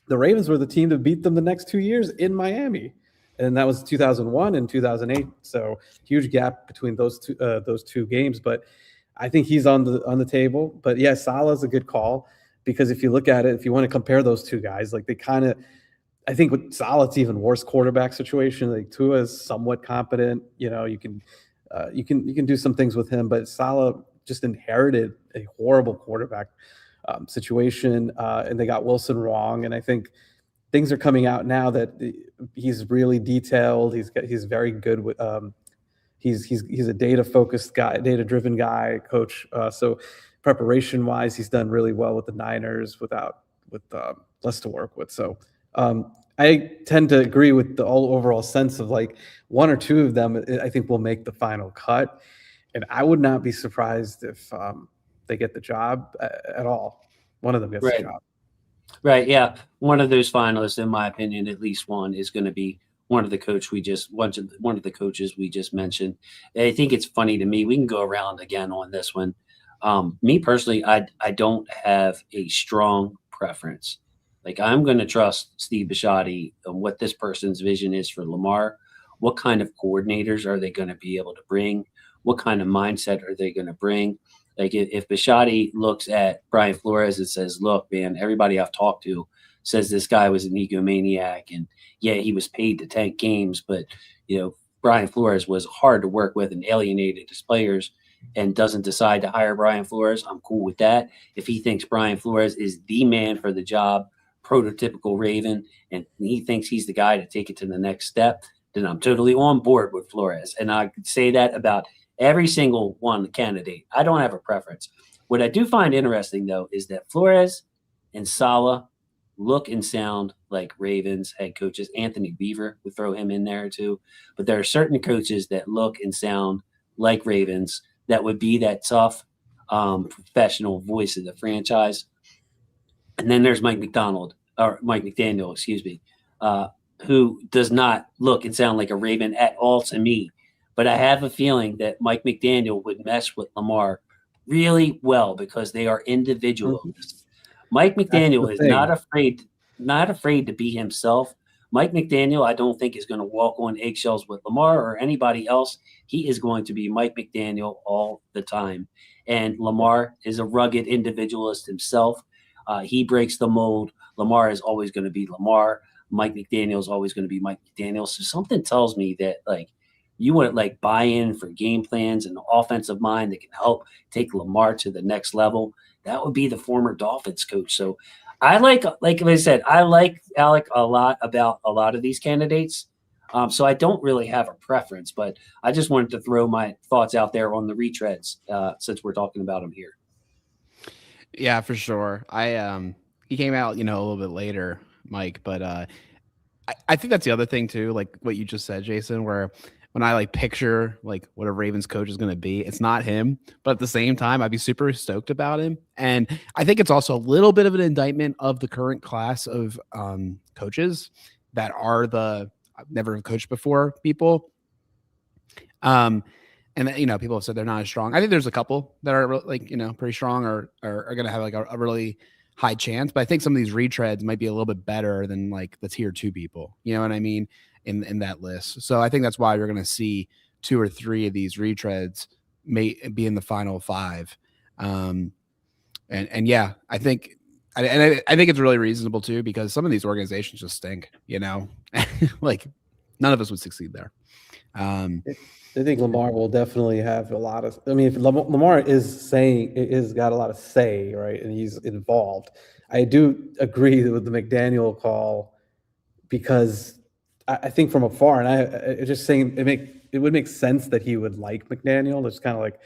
the Ravens were the team to beat them the next 2 years in Miami. And that was 2001 and 2008. So huge gap between those two games. But I think he's on the table. But yeah, Salah's a good call, because if you look at it, if you want to compare those two guys, like they kind of, I think with Salah, it's even worse quarterback situation. Like Tua is somewhat competent. You know, you can do some things with him, but Salah just inherited a horrible quarterback situation, and they got Wilson wrong. And I think things are coming out now that he's really detailed. He's very good with. He's a data-focused guy, data-driven guy, coach. So preparation-wise, he's done really well with the Niners with less to work with. So I tend to agree with the overall sense of like one or two of them, I think, will make the final cut. And I would not be surprised if they get the job at all. One of them gets the job. Right. Yeah. One of those finalists, in my opinion, at least one, is going to be one of the coaches we just mentioned. I think it's funny to me. We can go around again on this one. Me personally, I don't have a strong preference. Like, I'm going to trust Steve Bisciotti on what this person's vision is for Lamar. What kind of coordinators are they going to be able to bring? What kind of mindset are they going to bring? Like, if Bisciotti looks at Brian Flores and says, look, man, everybody I've talked to says this guy was an egomaniac, and yeah, he was paid to tank games, but, you know, Brian Flores was hard to work with and alienated his players, and doesn't decide to hire Brian Flores, I'm cool with that. If he thinks Brian Flores is the man for the job, prototypical Raven, and he thinks he's the guy to take it to the next step, then I'm totally on board with Flores. And I could say that about every single one candidate. I don't have a preference. What I do find interesting, though, is that Flores and Saleh look and sound like Ravens head coaches. Anthony Beaver would throw him in there too. But there are certain coaches that look and sound like Ravens that would be that tough, professional voice of the franchise. And then there's Mike McDaniel, excuse me, who does not look and sound like a Raven at all to me. But I have a feeling that Mike McDaniel would mesh with Lamar really well because they are individualists. Mike McDaniel is not afraid to be himself. Mike McDaniel, I don't think, is going to walk on eggshells with Lamar or anybody else. He is going to be Mike McDaniel all the time. And Lamar is a rugged individualist himself. He breaks the mold. Lamar is always going to be Lamar. Mike McDaniel is always going to be Mike McDaniel. So something tells me that, like, you want like buy in for game plans and the offensive mind that can help take Lamar to the next level. That would be the former Dolphins coach. So I like I said, I like Alec a lot about a lot of these candidates. So I don't really have a preference, but I just wanted to throw my thoughts out there on the retreads since we're talking about them here. Yeah, for sure. He came out, a little bit later, Mike, but I think that's the other thing too, like what you just said, Jason, where when I like picture like what a Ravens coach is going to be, it's not him, but at the same time, I'd be super stoked about him. And I think it's also a little bit of an indictment of the current class of coaches that are the never coached before people. And people have said they're not as strong. I think there's a couple that are like, pretty strong or are going to have like a really high chance. But I think some of these retreads might be a little bit better than like the tier 2 people. You know what I mean? In that list. So I think that's why you're going to see 2 or 3 of these retreads may be in the final 5. And yeah, I think it's really reasonable too, because some of these organizations just stink, like none of us would succeed there. I think Lamar will definitely have a lot of, if Lamar is got a lot of say, right? And he's involved. I do agree with the McDaniel call, because I think from afar, and I just saying it would make sense that he would like McDaniel. It's kind of like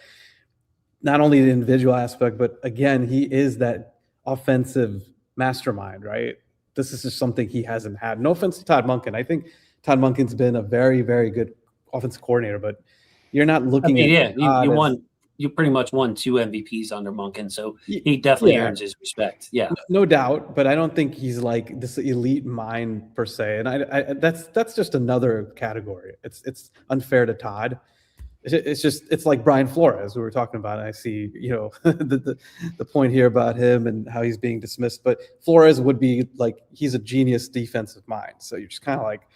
not only the individual aspect, but again, he is that offensive mastermind, right? This is just something he hasn't had. No offense to Todd Monken. I think Todd Monken's been a very, very good offensive coordinator, but you're not looking at. Yeah, you pretty much won 2 MVPs under Monken, so he definitely earns his respect. Yeah, no doubt. But I don't think he's like this elite mind per se, and I that's just another category. It's unfair to Todd. it's like Brian Flores, who we were talking about. And I see, the point here about him and how he's being dismissed, but Flores would be like, he's a genius defensive mind. So you're just kind of like,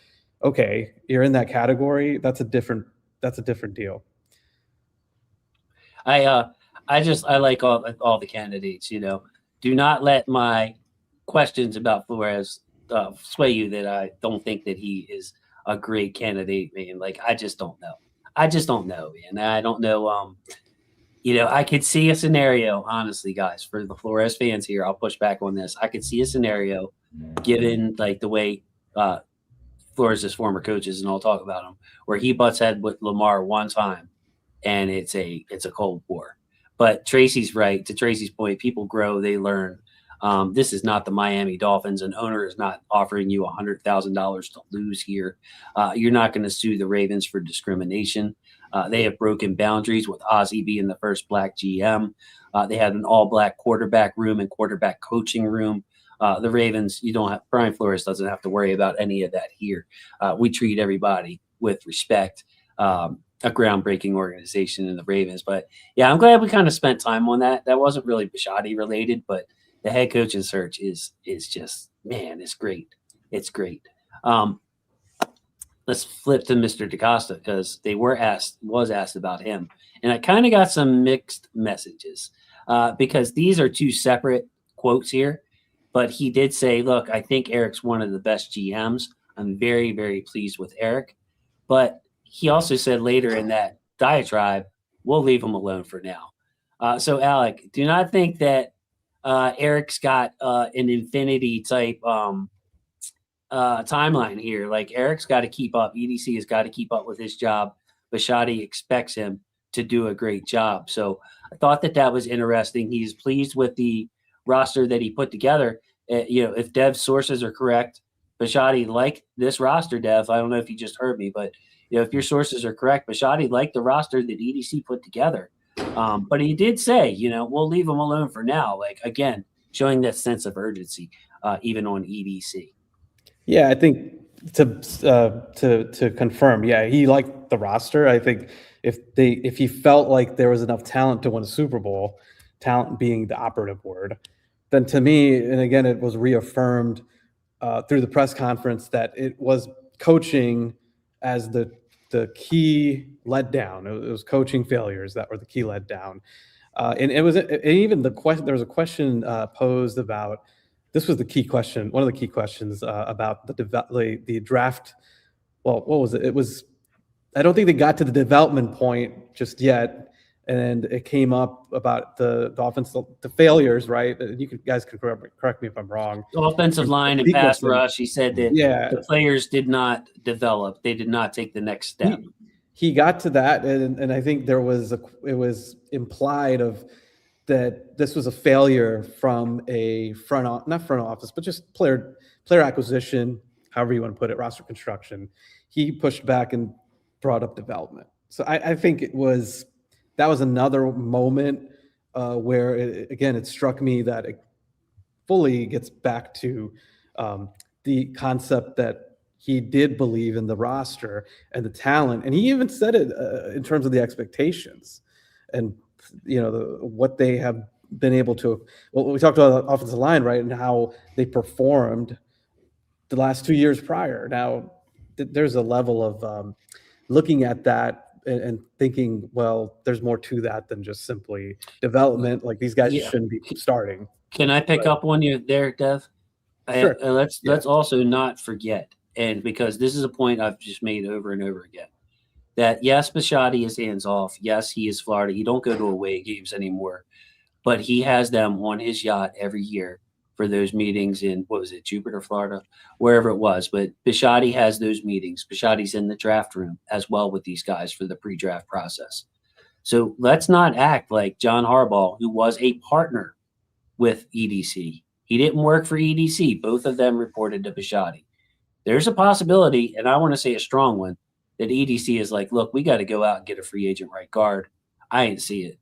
okay, you're in that category. That's a different deal. I like all the candidates. Do not let my questions about Flores sway you that I don't think that he is a great candidate, man. Like, I just don't know. Man. I don't know. I could see a scenario, honestly, guys, for the Flores fans here. I'll push back on this. I could see a scenario, given like the way Flores' former coaches, and I'll talk about him, where he butts head with Lamar one time, and it's a cold war. But Tracy's right. To Tracy's point, people grow, they learn. This is not the Miami Dolphins. An owner is not offering you $100,000 to lose here. You're not going to sue the Ravens for discrimination. They have broken boundaries with Ozzie being the first black GM. They had an all-black quarterback room and quarterback coaching room. The Ravens, Brian Flores doesn't have to worry about any of that here. We treat everybody with respect. A groundbreaking organization in the Ravens. But yeah, I'm glad we kind of spent time on that. That wasn't really Bisciotti related, but the head coaching search is just, man, it's great. It's great. Let's flip to Mr. DaCosta, because was asked about him. And I kind of got some mixed messages because these are two separate quotes here. But he did say, look, I think Eric's one of the best GMs. I'm very, very pleased with Eric. But he also said later in that diatribe, we'll leave him alone for now. So, Alec, do not think that Eric's got an infinity type timeline here. Like, Eric's got to keep up. EDC has got to keep up with his job. Bisciotti expects him to do a great job. So I thought that was interesting. He's pleased with the roster that he put together. If Dev's sources are correct, Bisciotti liked this roster, Dev. I don't know if you just heard me, but if your sources are correct, Bisciotti liked the roster that EDC put together. But he did say, we'll leave him alone for now. Like, again, showing that sense of urgency, even on EDC. Yeah, I think to confirm, yeah, he liked the roster. I think if he felt like there was enough talent to win a Super Bowl, talent being the operative word, then to me, and again, it was reaffirmed through the press conference that it was coaching as the key letdown. It was coaching failures that were the key letdown. And it was even the question. There was a question posed about. This was the key question. One of the key questions about the draft. Well, what was it? It was. I don't think they got to the development point just yet, and it came up about the offensive failures. Right? You guys can correct me if I'm wrong. The offensive line and pass rush. He said that the players did not develop. They did not take the next step. He got to that, and I think it was implied that this was a failure from a not front office, but just player acquisition, however you want to put it, roster construction. He pushed back and brought up development. So I think that was another moment where it struck me that it fully gets back to the concept that he did believe in the roster and the talent. And he even said it in terms of the expectations and, what they have been able to, well, we talked about the offensive line, right? And how they performed the last 2 years prior. Now there's a level of looking at that and thinking, well, there's more to that than just simply development. Like, these guys shouldn't be starting. Can I pick up on you there, Dev? Sure. Let's also not forget, and because this is a point I've just made over and over again, that yes, Bisciotti is hands off. Yes, he is Florida. He don't go to away games anymore, but he has them on his yacht every year for those meetings in, what was it, Jupiter, Florida, wherever it was. But Bisciotti has those meetings. Bisciotti's in the draft room as well with these guys for the pre-draft process. So let's not act like John Harbaugh, who was a partner with EDC. He didn't work for EDC. Both of them reported to Bisciotti. There's a possibility, and I want to say a strong one, that EDC is like, look, we got to go out and get a free agent right guard. I ain't see it.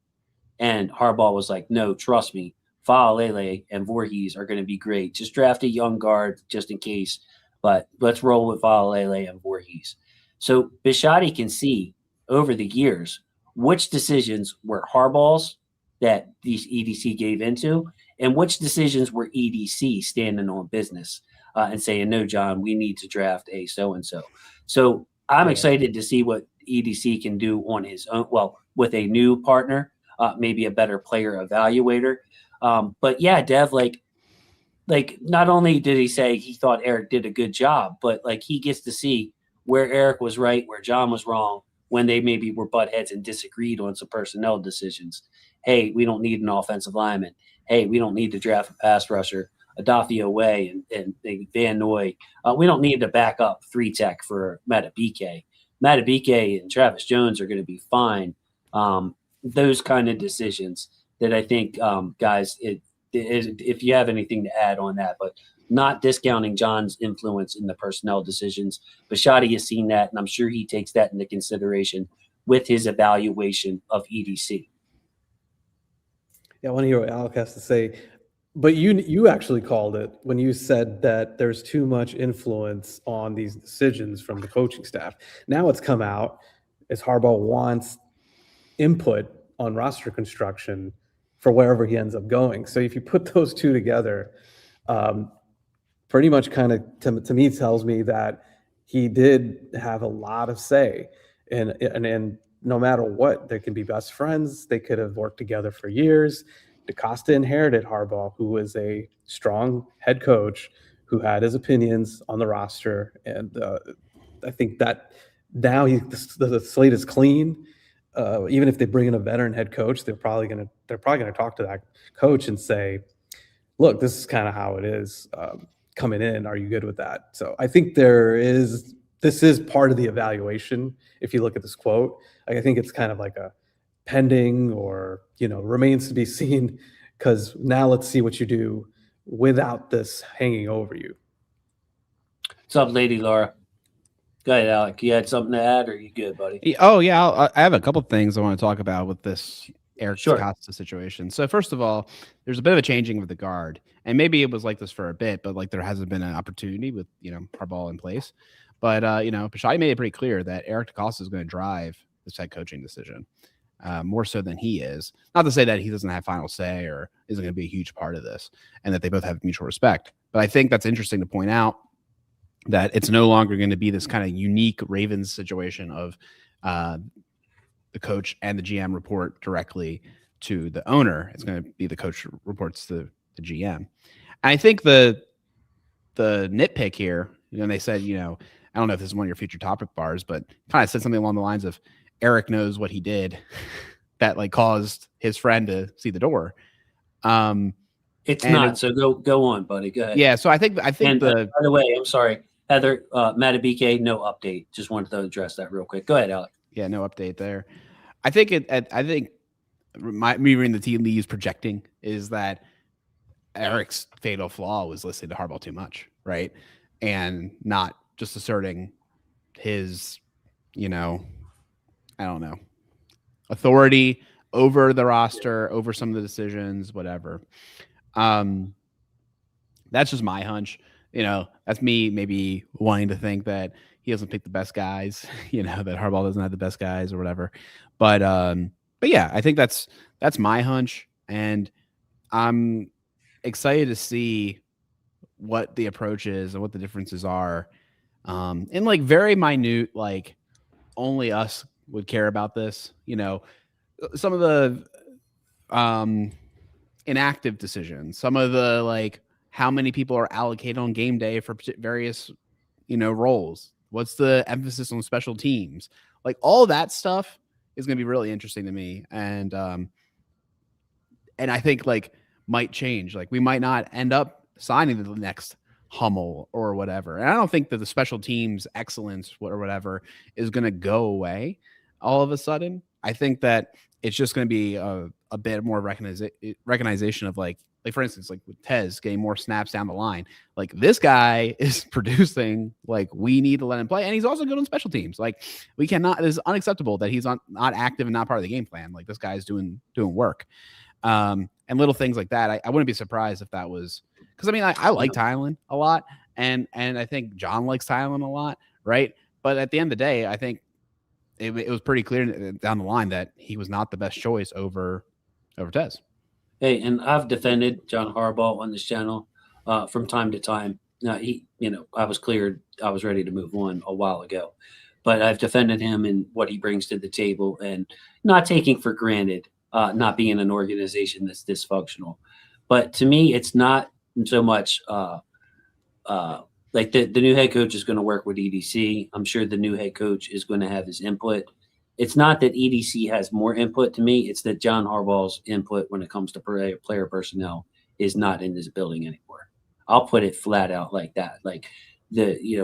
And Harbaugh was like, no, trust me. Faalele and Voorhees are going to be great. Just draft a young guard just in case, but let's roll with Faalele and Voorhees. So Bisciotti can see, over the years which decisions were Harbaugh's that these EDC gave into, and which decisions were EDC standing on business and saying, no, John, we need to draft a so-and-so. So I'm excited to see what EDC can do on his own, well, with a new partner, maybe a better player evaluator. But yeah, Dev, like not only did he say he thought Eric did a good job, but like he gets to see where Eric was right, where John was wrong, when they maybe were butt heads and disagreed on some personnel decisions. Hey, we don't need an offensive lineman. Hey, we don't need to draft a pass rusher, Adafio Way and Van Noy. We don't need to back up 3-tech for Matabike. Matabike and Travis Jones are going to be fine. Those kind of decisions that I think, guys, if you have anything to add on that, but not discounting John's influence in the personnel decisions. Bisciotti has seen that, and I'm sure he takes that into consideration with his evaluation of EDC. Yeah, I want to hear what Alec has to say. But you actually called it when you said that there's too much influence on these decisions from the coaching staff. Now it's come out as Harbaugh wants input on roster construction for wherever he ends up going. So if you put those two together, pretty much kind of to me tells me that he did have a lot of say, and no matter what, they can be best friends. They could have worked together for years. DaCosta inherited Harbaugh, who was a strong head coach who had his opinions on the roster, and I think that now the slate is clean. Even if they bring in a veteran head coach, they're probably gonna talk to that coach and say, "Look, this is kind of how it is coming in. Are you good with that?" So I think this is part of the evaluation. If you look at this quote, like, I think it's kind of like a pending or remains to be seen, because now let's see what you do without this hanging over you. What's up, Lady Laura? Go ahead, Alec. You had something to add, or are you good, buddy? Oh, yeah. I have a couple of things I want to talk about with this Eric Sure. DaCosta situation. So first of all, there's a bit of a changing of the guard, and maybe it was like this for a bit, but like there hasn't been an opportunity with Harbaugh in place. But Bisciotti made it pretty clear that Eric DaCosta is going to drive this head coaching decision more so than he is. Not to say that he doesn't have final say or isn't going to be a huge part of this, and that they both have mutual respect. But I think that's interesting to point out, that it's no longer going to be this kind of unique Ravens situation of the coach and the GM report directly to the owner. It's going to be the coach reports to the GM. And I think the nitpick here, they said, I don't know if this is one of your future topic bars, but kind of said something along the lines of Eric knows what he did that like caused his friend to see the door. It's not. So go on, buddy. Go ahead. Yeah. So I think by the way, I'm sorry, Heather, Matabike, no update. Just wanted to address that real quick. Go ahead, Alec. Yeah, no update there. I think me reading the tea leaves projecting is that Eric's fatal flaw was listening to Harbaugh too much, right? And not just asserting his, I don't know, authority over the roster, over some of the decisions, whatever. That's just my hunch. That's me maybe wanting to think that he doesn't pick the best guys, that Harbaugh doesn't have the best guys or whatever. But yeah, I think that's my hunch. And I'm excited to see what the approach is and what the differences are. In like very minute, like only us would care about this, some of the inactive decisions, some of the like how many people are allocated on game day for various, roles. What's the emphasis on special teams? Like all that stuff is going to be really interesting to me. And I think like might change. Like we might not end up signing the next Hummel or whatever. And I don't think that the special teams excellence or whatever is going to go away all of a sudden. I think that it's just going to be a bit more recognition of like for instance, like with Tez getting more snaps down the line, like this guy is producing, like we need to let him play. And he's also good on special teams. Like we cannot, it is unacceptable that he's not active and not part of the game plan. Like this guy's doing work. And little things like that. I wouldn't be surprised if that was, because I like Tylen a lot, and I think John likes Tylen a lot, right? But at the end of the day, I think it was pretty clear down the line that he was not the best choice over Tez. Hey, and I've defended John Harbaugh on this channel from time to time. Now, I was cleared. I was ready to move on a while ago, but I've defended him and what he brings to the table, and not taking for granted not being an organization that's dysfunctional. But to me, it's not so much like the new head coach is going to work with EDC. I'm sure the new head coach is going to have his input. It's not that EDC has more input to me. It's that John Harbaugh's input when it comes to player personnel is not in this building anymore. I'll put it flat out like that. Like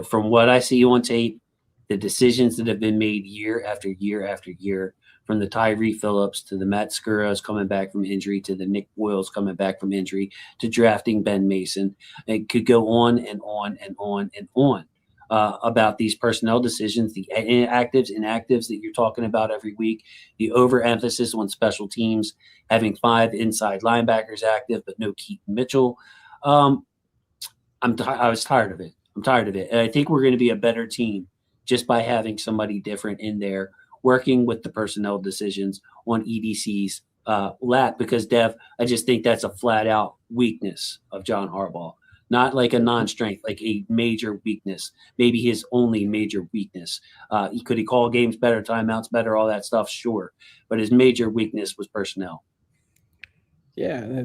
from what I see on tape, the decisions that have been made year after year after year, from the Tyree Phillips to the Matt Skuras coming back from injury to the Nick Boyles coming back from injury to drafting Ben Mason, it could go on and on and on and on. About these personnel decisions, the inactives that you're talking about every week, the overemphasis on special teams, having 5 inside linebackers active but no Keaton Mitchell. I was tired of it. I'm tired of it. And I think we're going to be a better team just by having somebody different in there working with the personnel decisions on EDC's lap, because, Dev, I just think that's a flat out weakness of John Harbaugh. Not like a non-strength, like a major weakness, maybe his only major weakness. Could he call games better, timeouts better, all that stuff? Sure. But his major weakness was personnel. Yeah,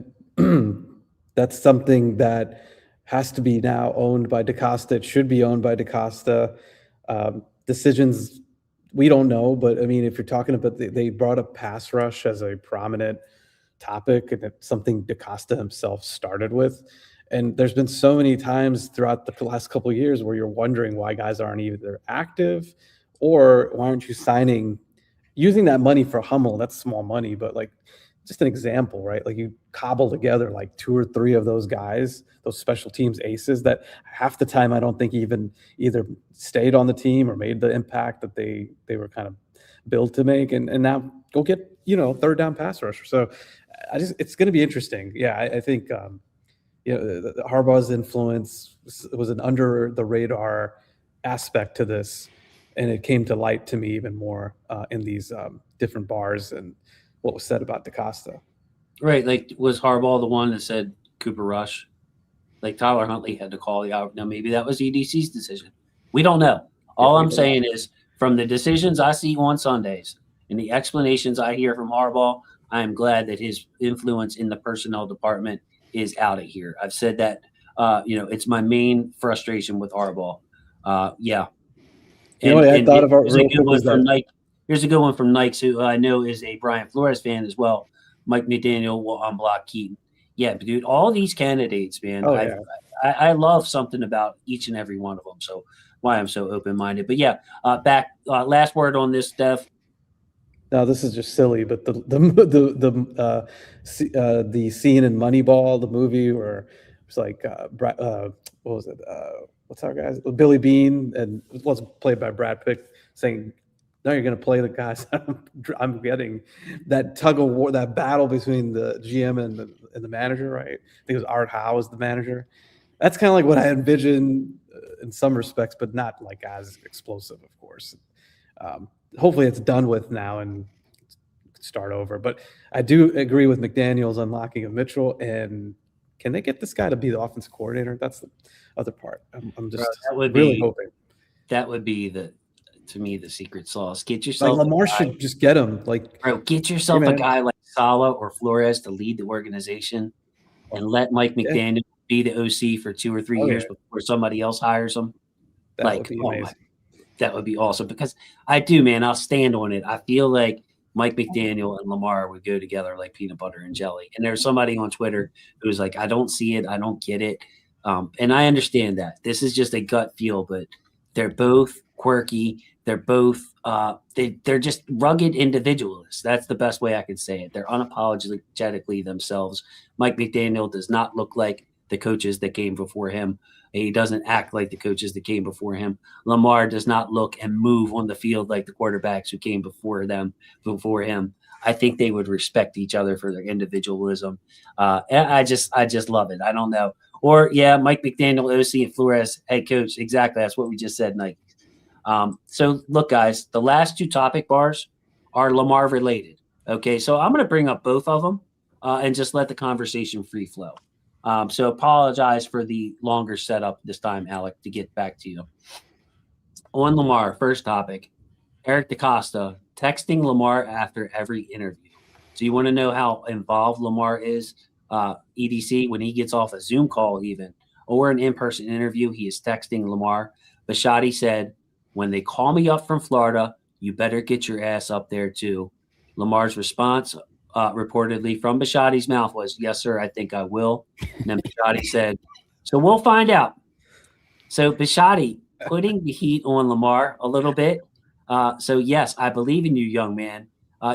that's something that has to be now owned by DeCosta. It should be owned by DeCosta. Decisions, we don't know, but I mean, if you're talking about, they brought up pass rush as a prominent topic, and it's something DeCosta himself started with. And there's been so many times throughout the last couple of years where you're wondering why guys aren't either active, or why aren't you using that money for Hummel? That's small money, but like, just an example, right? Like, you cobble together like 2 or 3 of those guys, those special teams aces that half the time I don't think even either stayed on the team or made the impact that they were kind of built to make. And now go get, third down pass rusher. So it's going to be interesting. Yeah, I think, the Harbaugh's influence was an under the radar aspect to this, and it came to light to me even more in these different bars and what was said about DeCosta. Right. Like, was Harbaugh the one that said Cooper Rush? Like, Tyler Huntley had to call the out. Now, maybe that was EDC's decision. We don't know. All I'm saying is, from the decisions I see on Sundays and the explanations I hear from Harbaugh, I am glad that his influence in the personnel department is out of here. I've said that, it's my main frustration with Harbaugh. Yeah. I thought of here's a good one from Nikes, who I know is a Brian Flores fan as well. Mike McDaniel will unblock Keaton. Yeah, but dude, all these candidates, man, I love something about each and every one of them. So why I'm so open-minded. But yeah, last word on this, Steph. No, this is just silly, but the scene in Moneyball, the movie where it's like what was it? What's our guys? Billy Bean, and it was played by Brad Pitt, saying, "No, you're going to play the guys I'm getting." That tug of war, that battle between the GM and the manager, right? I think it was Art Howe as the manager. That's kind of like what I envision in some respects, but not like as explosive, of course. Hopefully it's done with now and start over. But I do agree with McDaniel's unlocking of Mitchell. And can they get this guy to be the offensive coordinator? That's the other part. I'm just really hoping. That would be to me, the secret sauce. Get yourself like Lamar should just get him. Like, bro, get yourself a guy like Saleh or Flores to lead the organization, and let Mike McDaniel be the OC for 2 or 3 years before somebody else hires him. That would be amazing. That would be awesome, because I do, man. I'll stand on it. I feel like Mike McDaniel and Lamar would go together like peanut butter and jelly. And there's somebody on Twitter who's like, I don't see it. I don't get it. And I understand that. This is just a gut feel, but they're both quirky. They're both they're just rugged individualists. That's the best way I could say it. They're unapologetically themselves. Mike McDaniel does not look like the coaches that came before him. He doesn't act like the coaches that came before him. Lamar does not look and move on the field like the quarterbacks who came before him. I think they would respect each other for their individualism. And I just love it. I don't know. Or, Mike McDaniel, OC, and Flores, head coach. Exactly. That's what we just said, Mike. So look, guys, the last two topic bars are Lamar related. Okay, so I'm going to bring up both of them and just let the conversation free flow. So apologize for the longer setup this time, Alec, to get back to you. On Lamar, first topic, Eric DaCosta texting Lamar after every interview. So you want to know how involved Lamar is, EDC, when he gets off a Zoom call even, or an in-person interview, he is texting Lamar. Bisciotti said, when they call me up from Florida, you better get your ass up there too. Lamar's response, reportedly from Bisciotti's mouth, was, yes, sir, I think I will. And then Bisciotti said, so we'll find out. So Bisciotti putting the heat on Lamar a little bit. So yes, I believe in you, young man.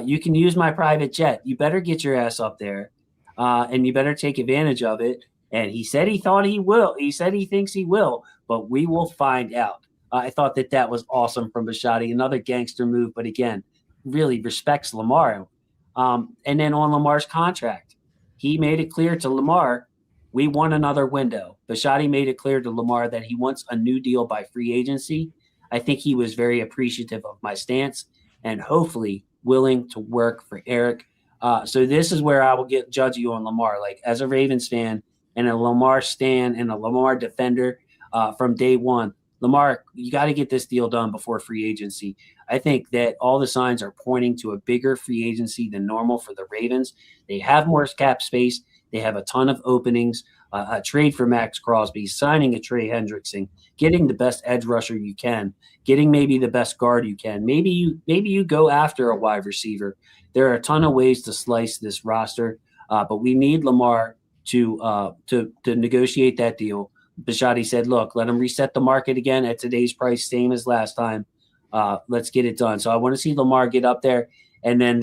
You can use my private jet. You better get your ass up there, and you better take advantage of it. And he said he thought he will. He said he thinks he will, but we will find out. I thought that was awesome from Bisciotti. Another gangster move, but again, really respects Lamar. And then on Lamar's contract, he made it clear to Lamar, we want another window. Bisciotti made it clear to Lamar that he wants a new deal by free agency. I think he was very appreciative of my stance and hopefully willing to work for Eric. So this is where I will judge you on Lamar. Like, as a Ravens fan and a Lamar stan and a Lamar defender from day one, Lamar, you got to get this deal done before free agency. I think that all the signs are pointing to a bigger free agency than normal for the Ravens. They have more cap space. They have a ton of openings. A trade for Max Crosby, signing a Trey Hendrickson, getting the best edge rusher you can, getting maybe the best guard you can. Maybe you go after a wide receiver. There are a ton of ways to slice this roster, but we need Lamar to negotiate that deal. Bisciotti said, look, let him reset the market again at today's price, same as last time. Let's get it done. So I want to see Lamar get up there, and then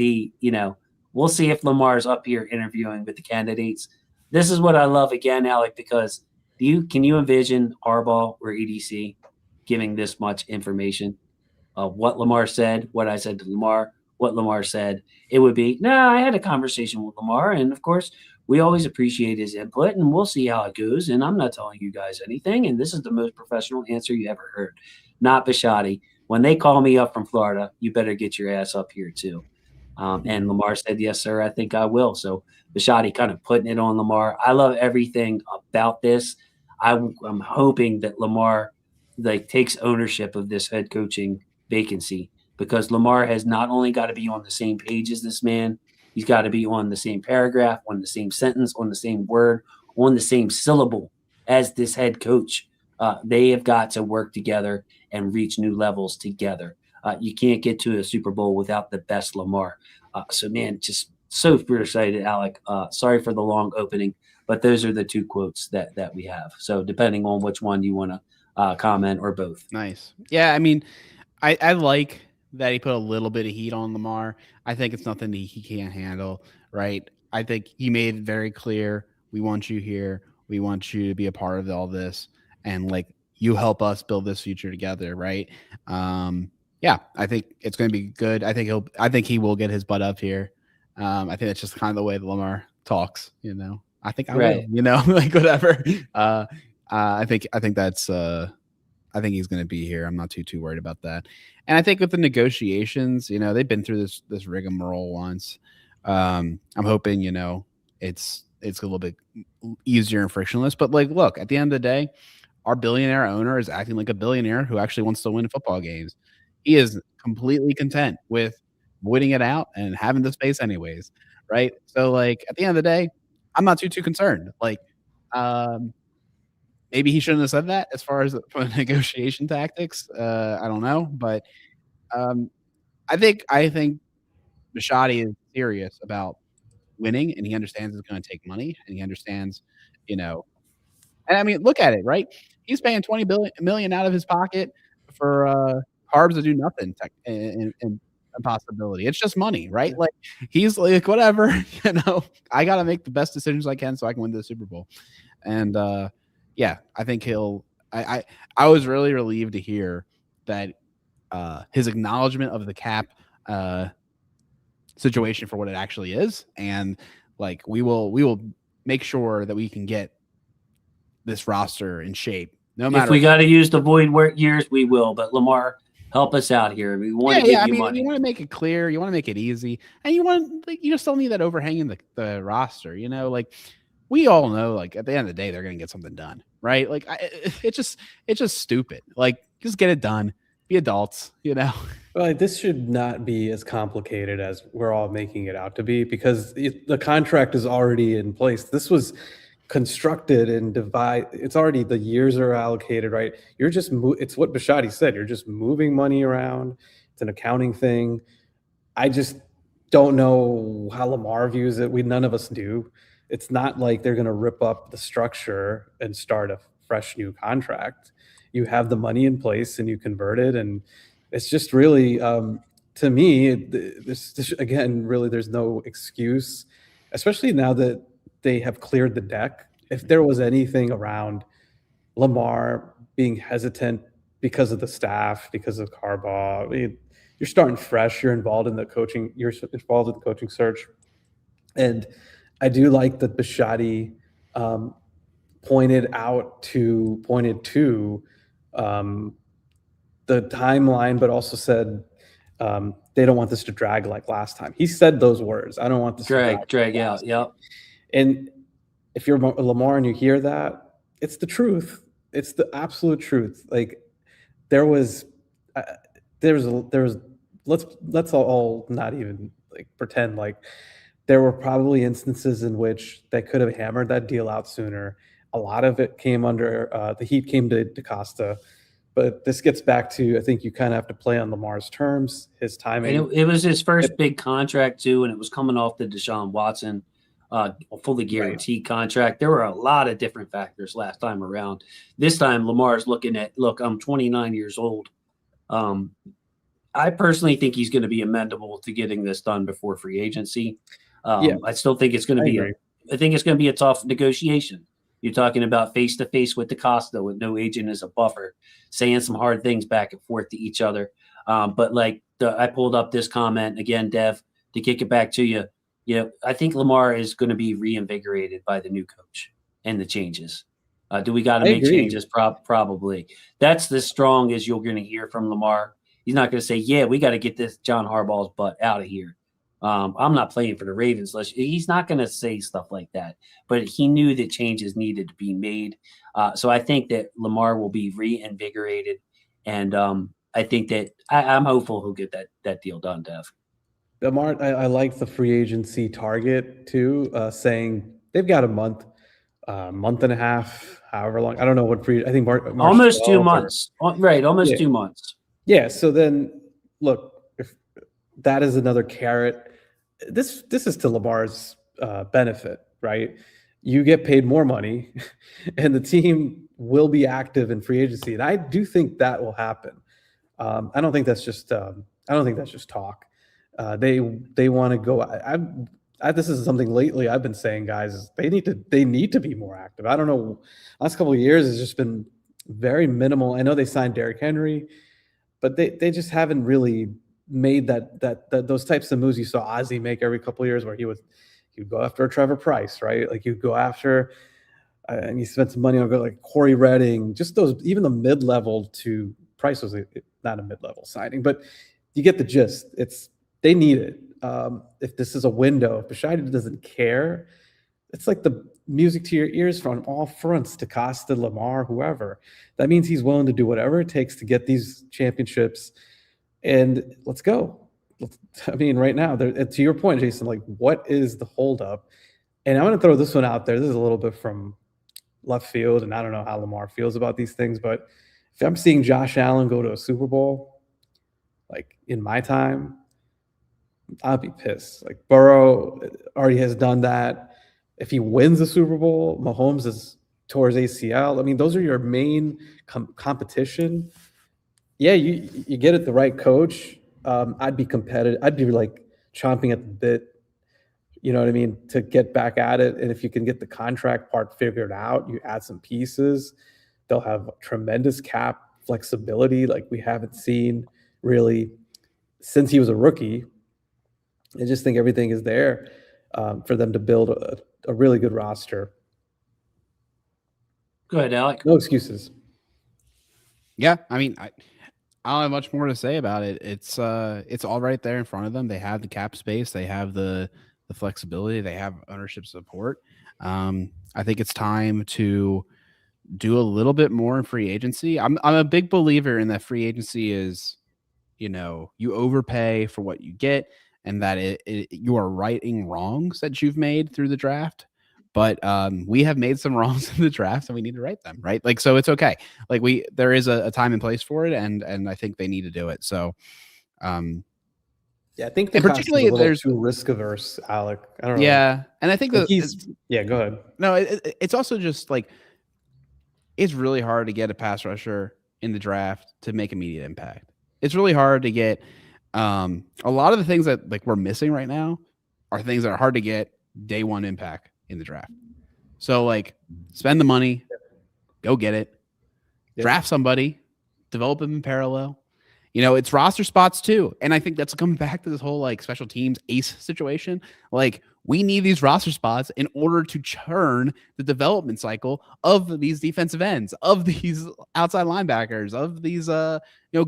we'll see if Lamar's up here interviewing with the candidates. This is what I love again, Alec, because can you envision Harbaugh or EDC giving this much information of what Lamar said, what I said to Lamar, what Lamar said? It would be, I had a conversation with Lamar, and of course, we always appreciate his input, and we'll see how it goes, and I'm not telling you guys anything, and this is the most professional answer you ever heard. Not Bisciotti. When they call me up from Florida, you better get your ass up here too. And Lamar said, yes, sir, I think I will. So Bisciotti kind of putting it on Lamar. I love everything about this. I'm hoping that Lamar takes ownership of this head coaching vacancy, because Lamar has not only got to be on the same page as this man, he's got to be on the same paragraph, on the same sentence, on the same word, on the same syllable as this head coach. They have got to work together and reach new levels together. You can't get to a Super Bowl without the best Lamar. So, man, just so super excited, Alec. Sorry for the long opening, but those are the two quotes that we have. So depending on which one you want to comment, or both. Nice. Yeah, I mean, I like that he put a little bit of heat on Lamar. I think it's nothing that he can't handle, right? I think he made it very clear, we want you here. We want you to be a part of all this. And you help us build this future together, right? Yeah, I think it's going to be good. I think he will get his butt up here. I think that's just kind of the way that Lamar talks, I think I will, whatever. I think that's I think he's going to be here. I'm not too worried about that. And I think with the negotiations, they've been through this rigmarole once. I'm hoping, it's a little bit easier and frictionless. But look, at the end of the day, our billionaire owner is acting like a billionaire who actually wants to win football games. He is completely content with voiding it out and having the space anyways, right? So, at the end of the day, I'm not too concerned. Maybe he shouldn't have said that as far as from negotiation tactics. I don't know, but I think Bisciotti is serious about winning, and he understands it's going to take money, and he understands, and I mean, look at it, right? He's paying $20 million out of his pocket for carbs that do nothing in possibility. It's just money, right? He's whatever, I got to make the best decisions I can so I can win the Super Bowl. And yeah, I think I was really relieved to hear that his acknowledgement of the cap situation for what it actually is. And we will make sure that we can get this roster in shape. No matter if we got to use the void years, we will. But Lamar, Help us out here. We want Yeah, to give I you mean, money. you want to make it clear, you want to make it easy, and you just don't need that overhanging the roster. Like we all know, like at the end of the day, they're gonna get something done, right? Like it's just stupid. Like just get it done. Be adults. Well, this should not be as complicated as we're all making it out to be, because the contract is already in place. This was constructed and it's already, the years are allocated, right? You're just it's what Bisciotti said. You're just moving money around. It's an accounting thing. I just don't know how Lamar views it. None of us do. It's not like they're going to rip up the structure and start a fresh new contract. You have the money in place and you convert it, and it's just really, to me, this again, really, there's no excuse, especially now that they have cleared the deck. If there was anything around Lamar being hesitant because of the staff, because of Harbaugh, I mean, you're starting fresh. You're involved in the coaching. You're involved in the coaching search, and I do like that Bisciotti pointed to the timeline, but also said they don't want this to drag like last time. He said those words. I don't want this to drag out. Yep. And if you're Lamar and you hear that, it's the truth. It's the absolute truth. Like there was let's all not even like pretend like there were probably instances in which they could have hammered that deal out sooner. A lot of it came under the heat came to DaCosta, but this gets back to, I think you kind of have to play on Lamar's terms, his timing. And it was his first big contract too, and it was coming off the Deshaun Watson fully guaranteed contract. There were a lot of different factors last time around. This time, Lamar's looking at, look, I'm 29 years old. I personally think he's going to be amendable to getting this done before free agency. I still think it's going to be I think it's going to be a tough negotiation. You're talking about face to face with DaCosta with no agent as a buffer, saying some hard things back and forth to each other. But like I pulled up this comment again, Dev, to kick it back to you. I think Lamar is going to be reinvigorated by the new coach and the changes. Do we got to make changes? Probably. That's as strong as you're going to hear from Lamar. He's not going to say, yeah, we got to get this John Harbaugh's butt out of here. I'm not playing for the Ravens. He's not going to say stuff like that. But he knew that changes needed to be made. So I think that Lamar will be reinvigorated. And I think that I'm hopeful he'll get that deal done, Dev. Lamar, I like the free agency target too, saying they've got a month and a half, however long. I don't know what I think March almost 2 months. Right, almost 2 months. Yeah, so then look, if that is another carrot, this is to Lamar's benefit, right? You get paid more money and the team will be active in free agency. And I do think that will happen. I don't think that's just talk. They want to go. This is something lately I've been saying, guys. They need to be more active. I don't know. Last couple of years has just been very minimal. I know they signed Derrick Henry, but they just haven't really made that those types of moves you saw Ozzie make every couple of years, where he'd go after a Trevor Price, right? Like you'd go after, and he spent some money on like Corey Redding, just those, even the mid-level to Price was not a mid-level signing, but you get the gist. They need it. If this is a window, if Bisciotti doesn't care, it's like the music to your ears from all fronts, DaCosta, Lamar, whoever. That means he's willing to do whatever it takes to get these championships. And let's go. I mean, right now, to your point, Jason, like, what is the holdup? And I'm going to throw this one out there. This is a little bit from left field, and I don't know how Lamar feels about these things, but if I'm seeing Josh Allen go to a Super Bowl, like in my time, I'd be pissed. Like Burrow already has done that. If he wins the Super Bowl, Mahomes is towards ACL. I mean, those are your main competition. Yeah, you get it the right coach. I'd be competitive. I'd be like chomping at the bit. You know what I mean? To get back at it. And if you can get the contract part figured out, you add some pieces, they'll have tremendous cap flexibility like we haven't seen really since he was a rookie. I just think everything is there for them to build a really good roster. Go ahead, Alec. No excuses. Yeah, I mean, I don't have much more to say about it. It's all right there in front of them. They have the cap space, they have the flexibility, they have ownership support. I think it's time to do a little bit more in free agency. I'm a big believer in that free agency is, you overpay for what you get, and that you are righting wrongs that you've made through the draft. But we have made some wrongs in the draft, and we need to right them, right? Like, so it's okay. Like, there is a time and place for it, and I think they need to do it. So, Yeah, I think and particularly there's too risk averse, Alec. I don't know. Yeah, and I think Like that yeah. Go ahead. No, it's also just like it's really hard to get a pass rusher in the draft to make immediate impact. It's really hard to get a lot of the things that like we're missing right now are things that are hard to get day one impact in the draft. So like spend the money, go get it, draft somebody, develop them in parallel. It's roster spots too. And I think that's coming back to this whole like special teams ace situation. Like we need these roster spots in order to churn the development cycle of these defensive ends, of these outside linebackers, of these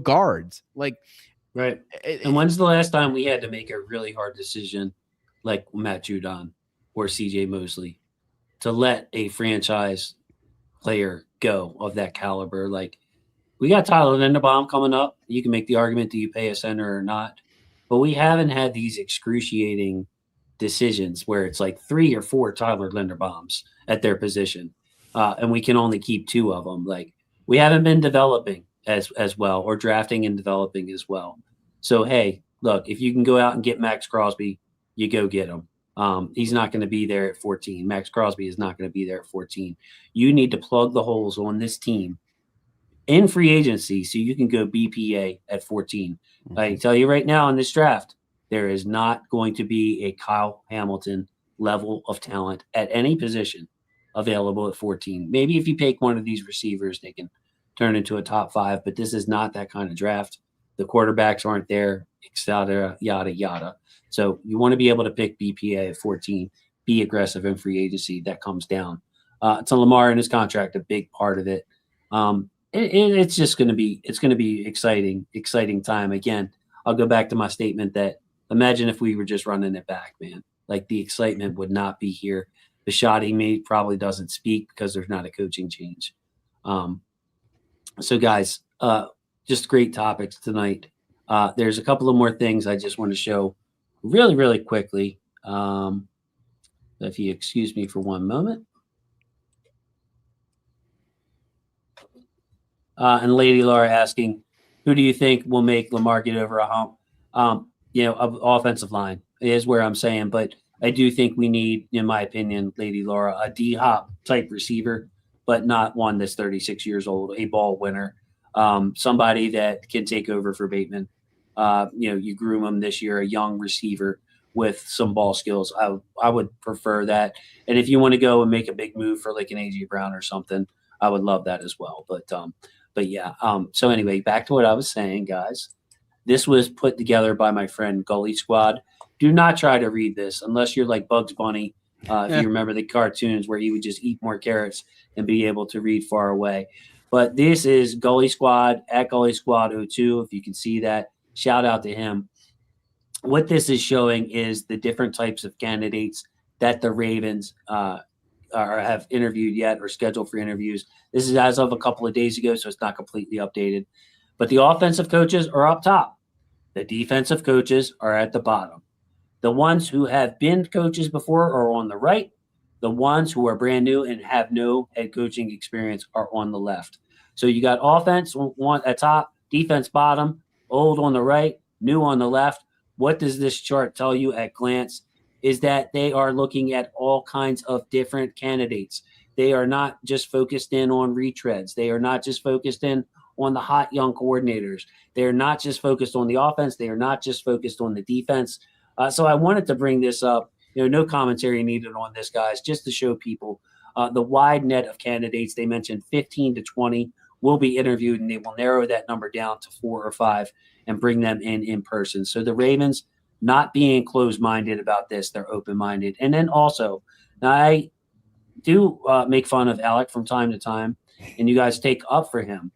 guards. Like, right. And when's the last time we had to make a really hard decision like Matt Judon or CJ Mosley to let a franchise player go of that caliber? Like, we got Tyler Linderbaum coming up. You can make the argument, do you pay a center or not? But we haven't had these excruciating decisions where it's like 3 or 4 Tyler Linderbaums at their position, and we can only keep 2 of them. Like, we haven't been developing as well, or drafting and developing as well. So, hey, look, if you can go out and get Max Crosby, you go get him. He's not going to be there at 14. Max Crosby is not going to be there at 14. You need to plug the holes on this team in free agency so you can go BPA at 14. Mm-hmm. I can tell you right now in this draft, there is not going to be a Kyle Hamilton level of talent at any position available at 14. Maybe if you pick one of these receivers, they can turn into a top 5, but this is not that kind of draft. The quarterbacks aren't there, et cetera, yada, yada. So you want to be able to pick BPA at 14, be aggressive in free agency. That comes down to Lamar and his contract, a big part of it. It's just going to be exciting time. Again, I'll go back to my statement that imagine if we were just running it back, man. Like, the excitement would not be here. Bisciotti probably doesn't speak because there's not a coaching change. So guys, just great topics tonight. There's a couple of more things I just want to show really, really quickly. If you excuse me for one moment. And Lady Laura asking, who do you think will make Lamar get over a hump? Offensive line is where I'm saying, but I do think we need, in my opinion, Lady Laura, a D-Hop type receiver, but not one that's 36 years old, a ball winner, somebody that can take over for Bateman. You groom him this year, a young receiver with some ball skills. I would prefer that. And if you want to go and make a big move for like an A.J. Brown or something, I would love that as well. But yeah. So anyway, back to what I was saying, guys. This was put together by my friend Gully Squad. Do not try to read this unless you're like Bugs Bunny. If you remember the cartoons where he would just eat more carrots and be able to read far away. But this is Gully Squad at Gully Squad 02. If you can see that, shout out to him. What this is showing is the different types of candidates that the Ravens have interviewed yet or scheduled for interviews. This is as of a couple of days ago, so it's not completely updated. But the offensive coaches are up top. The defensive coaches are at the bottom. The ones who have been coaches before are on the right. The ones who are brand new and have no head coaching experience are on the left. So you got offense one at top, defense bottom, old on the right, new on the left. What does this chart tell you at glance? Is that they are looking at all kinds of different candidates. They are not just focused in on retreads. They are not just focused in on the hot young coordinators. They are not just focused on the offense. They are not just focused on the defense. So I wanted to bring this up. No commentary needed on this, guys, just to show people the wide net of candidates. They mentioned 15 to 20 will be interviewed, and they will narrow that number down to 4 or 5 and bring them in person. So the Ravens, not being closed-minded about this, they're open-minded. And then also, now I do make fun of Alec from time to time, and you guys take up for him.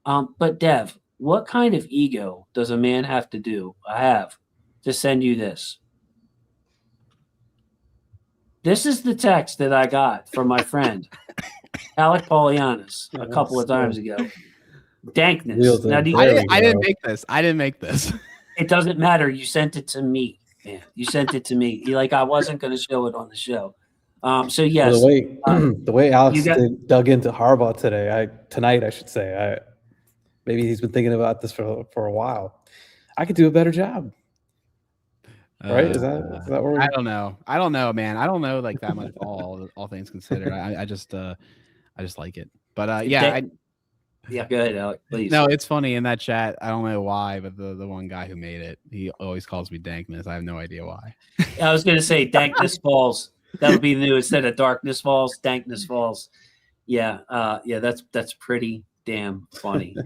But Dev, what kind of ego does a man have to have to send you this? This is the text that I got from my friend Alec Polianis a couple of times ago. Dankness. Now, I didn't make this. I didn't make this. It doesn't matter. You sent it to me, man. You sent it to me. Like I wasn't going to show it on the show. So yes, well, the way Alex dug into Harbaugh tonight, I should say. Maybe he's been thinking about this for a while. I could do a better job. Right? Is that where I don't know. I don't know, man. I don't know like that much. All things considered, I just like it. But yeah, yeah. Go ahead, Alec. Please. No, it's funny in that chat. I don't know why, but the one guy who made it, he always calls me Dankness. I have no idea why. I was gonna say Dankness Falls. That would be new instead of Darkness Falls. Dankness Falls. Yeah, yeah. That's pretty damn funny.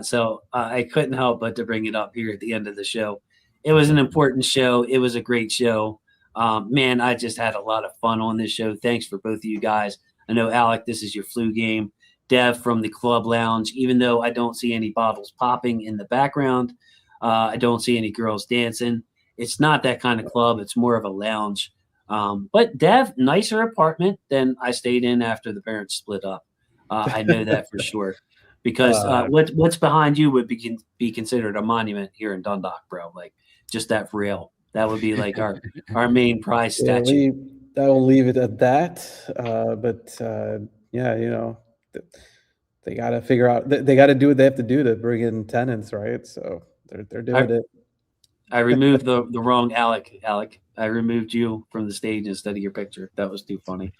So I couldn't help but to bring it up here at the end of the show. It was an important show. It was a great show. Man, I just had a lot of fun on this show. Thanks for both of you guys. I know, Alec, this is your flu game. Dev from the Club Lounge, even though I don't see any bottles popping in the background, I don't see any girls dancing. It's not that kind of club. It's more of a lounge. But Dev, nicer apartment than I stayed in after the parents split up. I know that for sure. Because what's behind you would be considered a monument here in Dundalk, bro. Like, just that for real. That would be like our main prize statue. I will leave it at that. But yeah, you know, they got to figure out. They got to do what they have to do to bring in tenants, right? So they're doing it. I removed the wrong Alec. Alec, I removed you from the stage instead of your picture. That was too funny.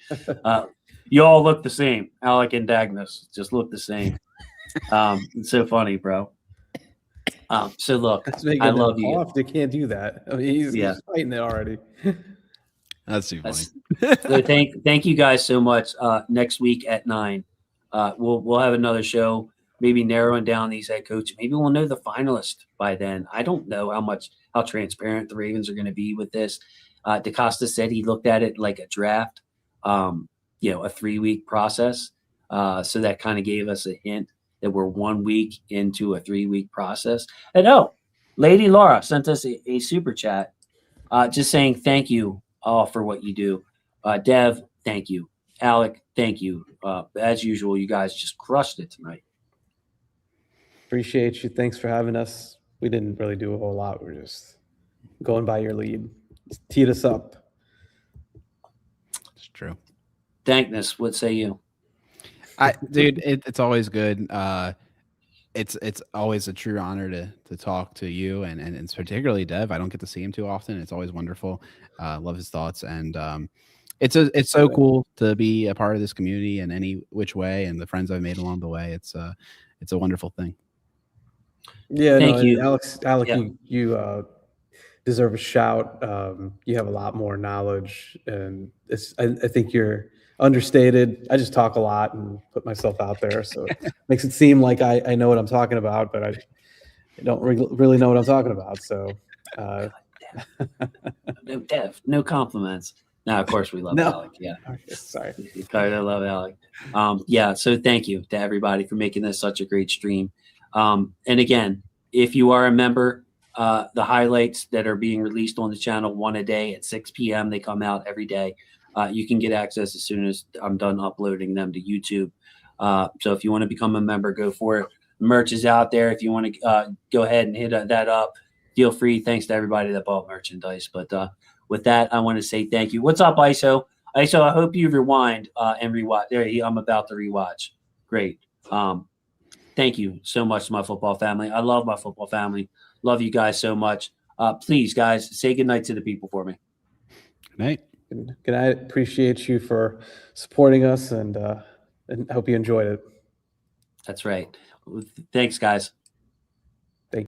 You all look the same. Alec and Dagnus just look the same. It's so funny, bro. So look, I love you. They can't do that. I mean, he's fighting it already. That's too funny. So thank you guys so much. Next week at 9, we'll have another show. Maybe narrowing down these head coaches. Maybe we'll know the finalist by then. I don't know how transparent the Ravens are going to be with this. DeCosta said he looked at it like a draft, a 3-week process. So that kind of gave us a hint that we're 1 week into a 3-week process. And Lady Laura sent us a super chat, just saying thank you all for what you do. Dev, thank you. Alec, thank you. As usual, you guys just crushed it tonight. Appreciate you. Thanks for having us. We didn't really do a whole lot. We're just going by your lead. Just teed us up. It's true. Dankness, what say you? Dude, it's always good. It's always a true honor to talk to you and particularly Dev. I don't get to see him too often. It's always wonderful. Love his thoughts, and it's so cool to be a part of this community in any which way, and the friends I've made along the way. It's a wonderful thing. Yeah, thank you, Alec. Yeah. You deserve a shout. You have a lot more knowledge, and I think you're understated. I just talk a lot and put myself out there, so it makes it seem like I know what I'm talking about, but I don't really know what I'm talking about. So, no, Dev, no compliments. Now, of course, we love Alec. Yeah, sorry, I love Alec. Yeah, so thank you to everybody for making this such a great stream. And again, if you are a member, the highlights that are being released on the channel, one a day at 6 p.m. They come out every day. You can get access as soon as I'm done uploading them to YouTube. So if you want to become a member, go for it. Merch is out there. If you want to go ahead and hit that up, feel free. Thanks to everybody that bought merchandise. But with that, I want to say thank you. What's up, ISO? ISO, I hope you rewind and rewatch. I'm about to rewatch. Great. Thank you so much to my football family. I love my football family. Love you guys so much. Please, guys, say goodnight to the people for me. Good night. Good night. Appreciate you for supporting us, and hope you enjoyed it. That's right. Thanks, guys.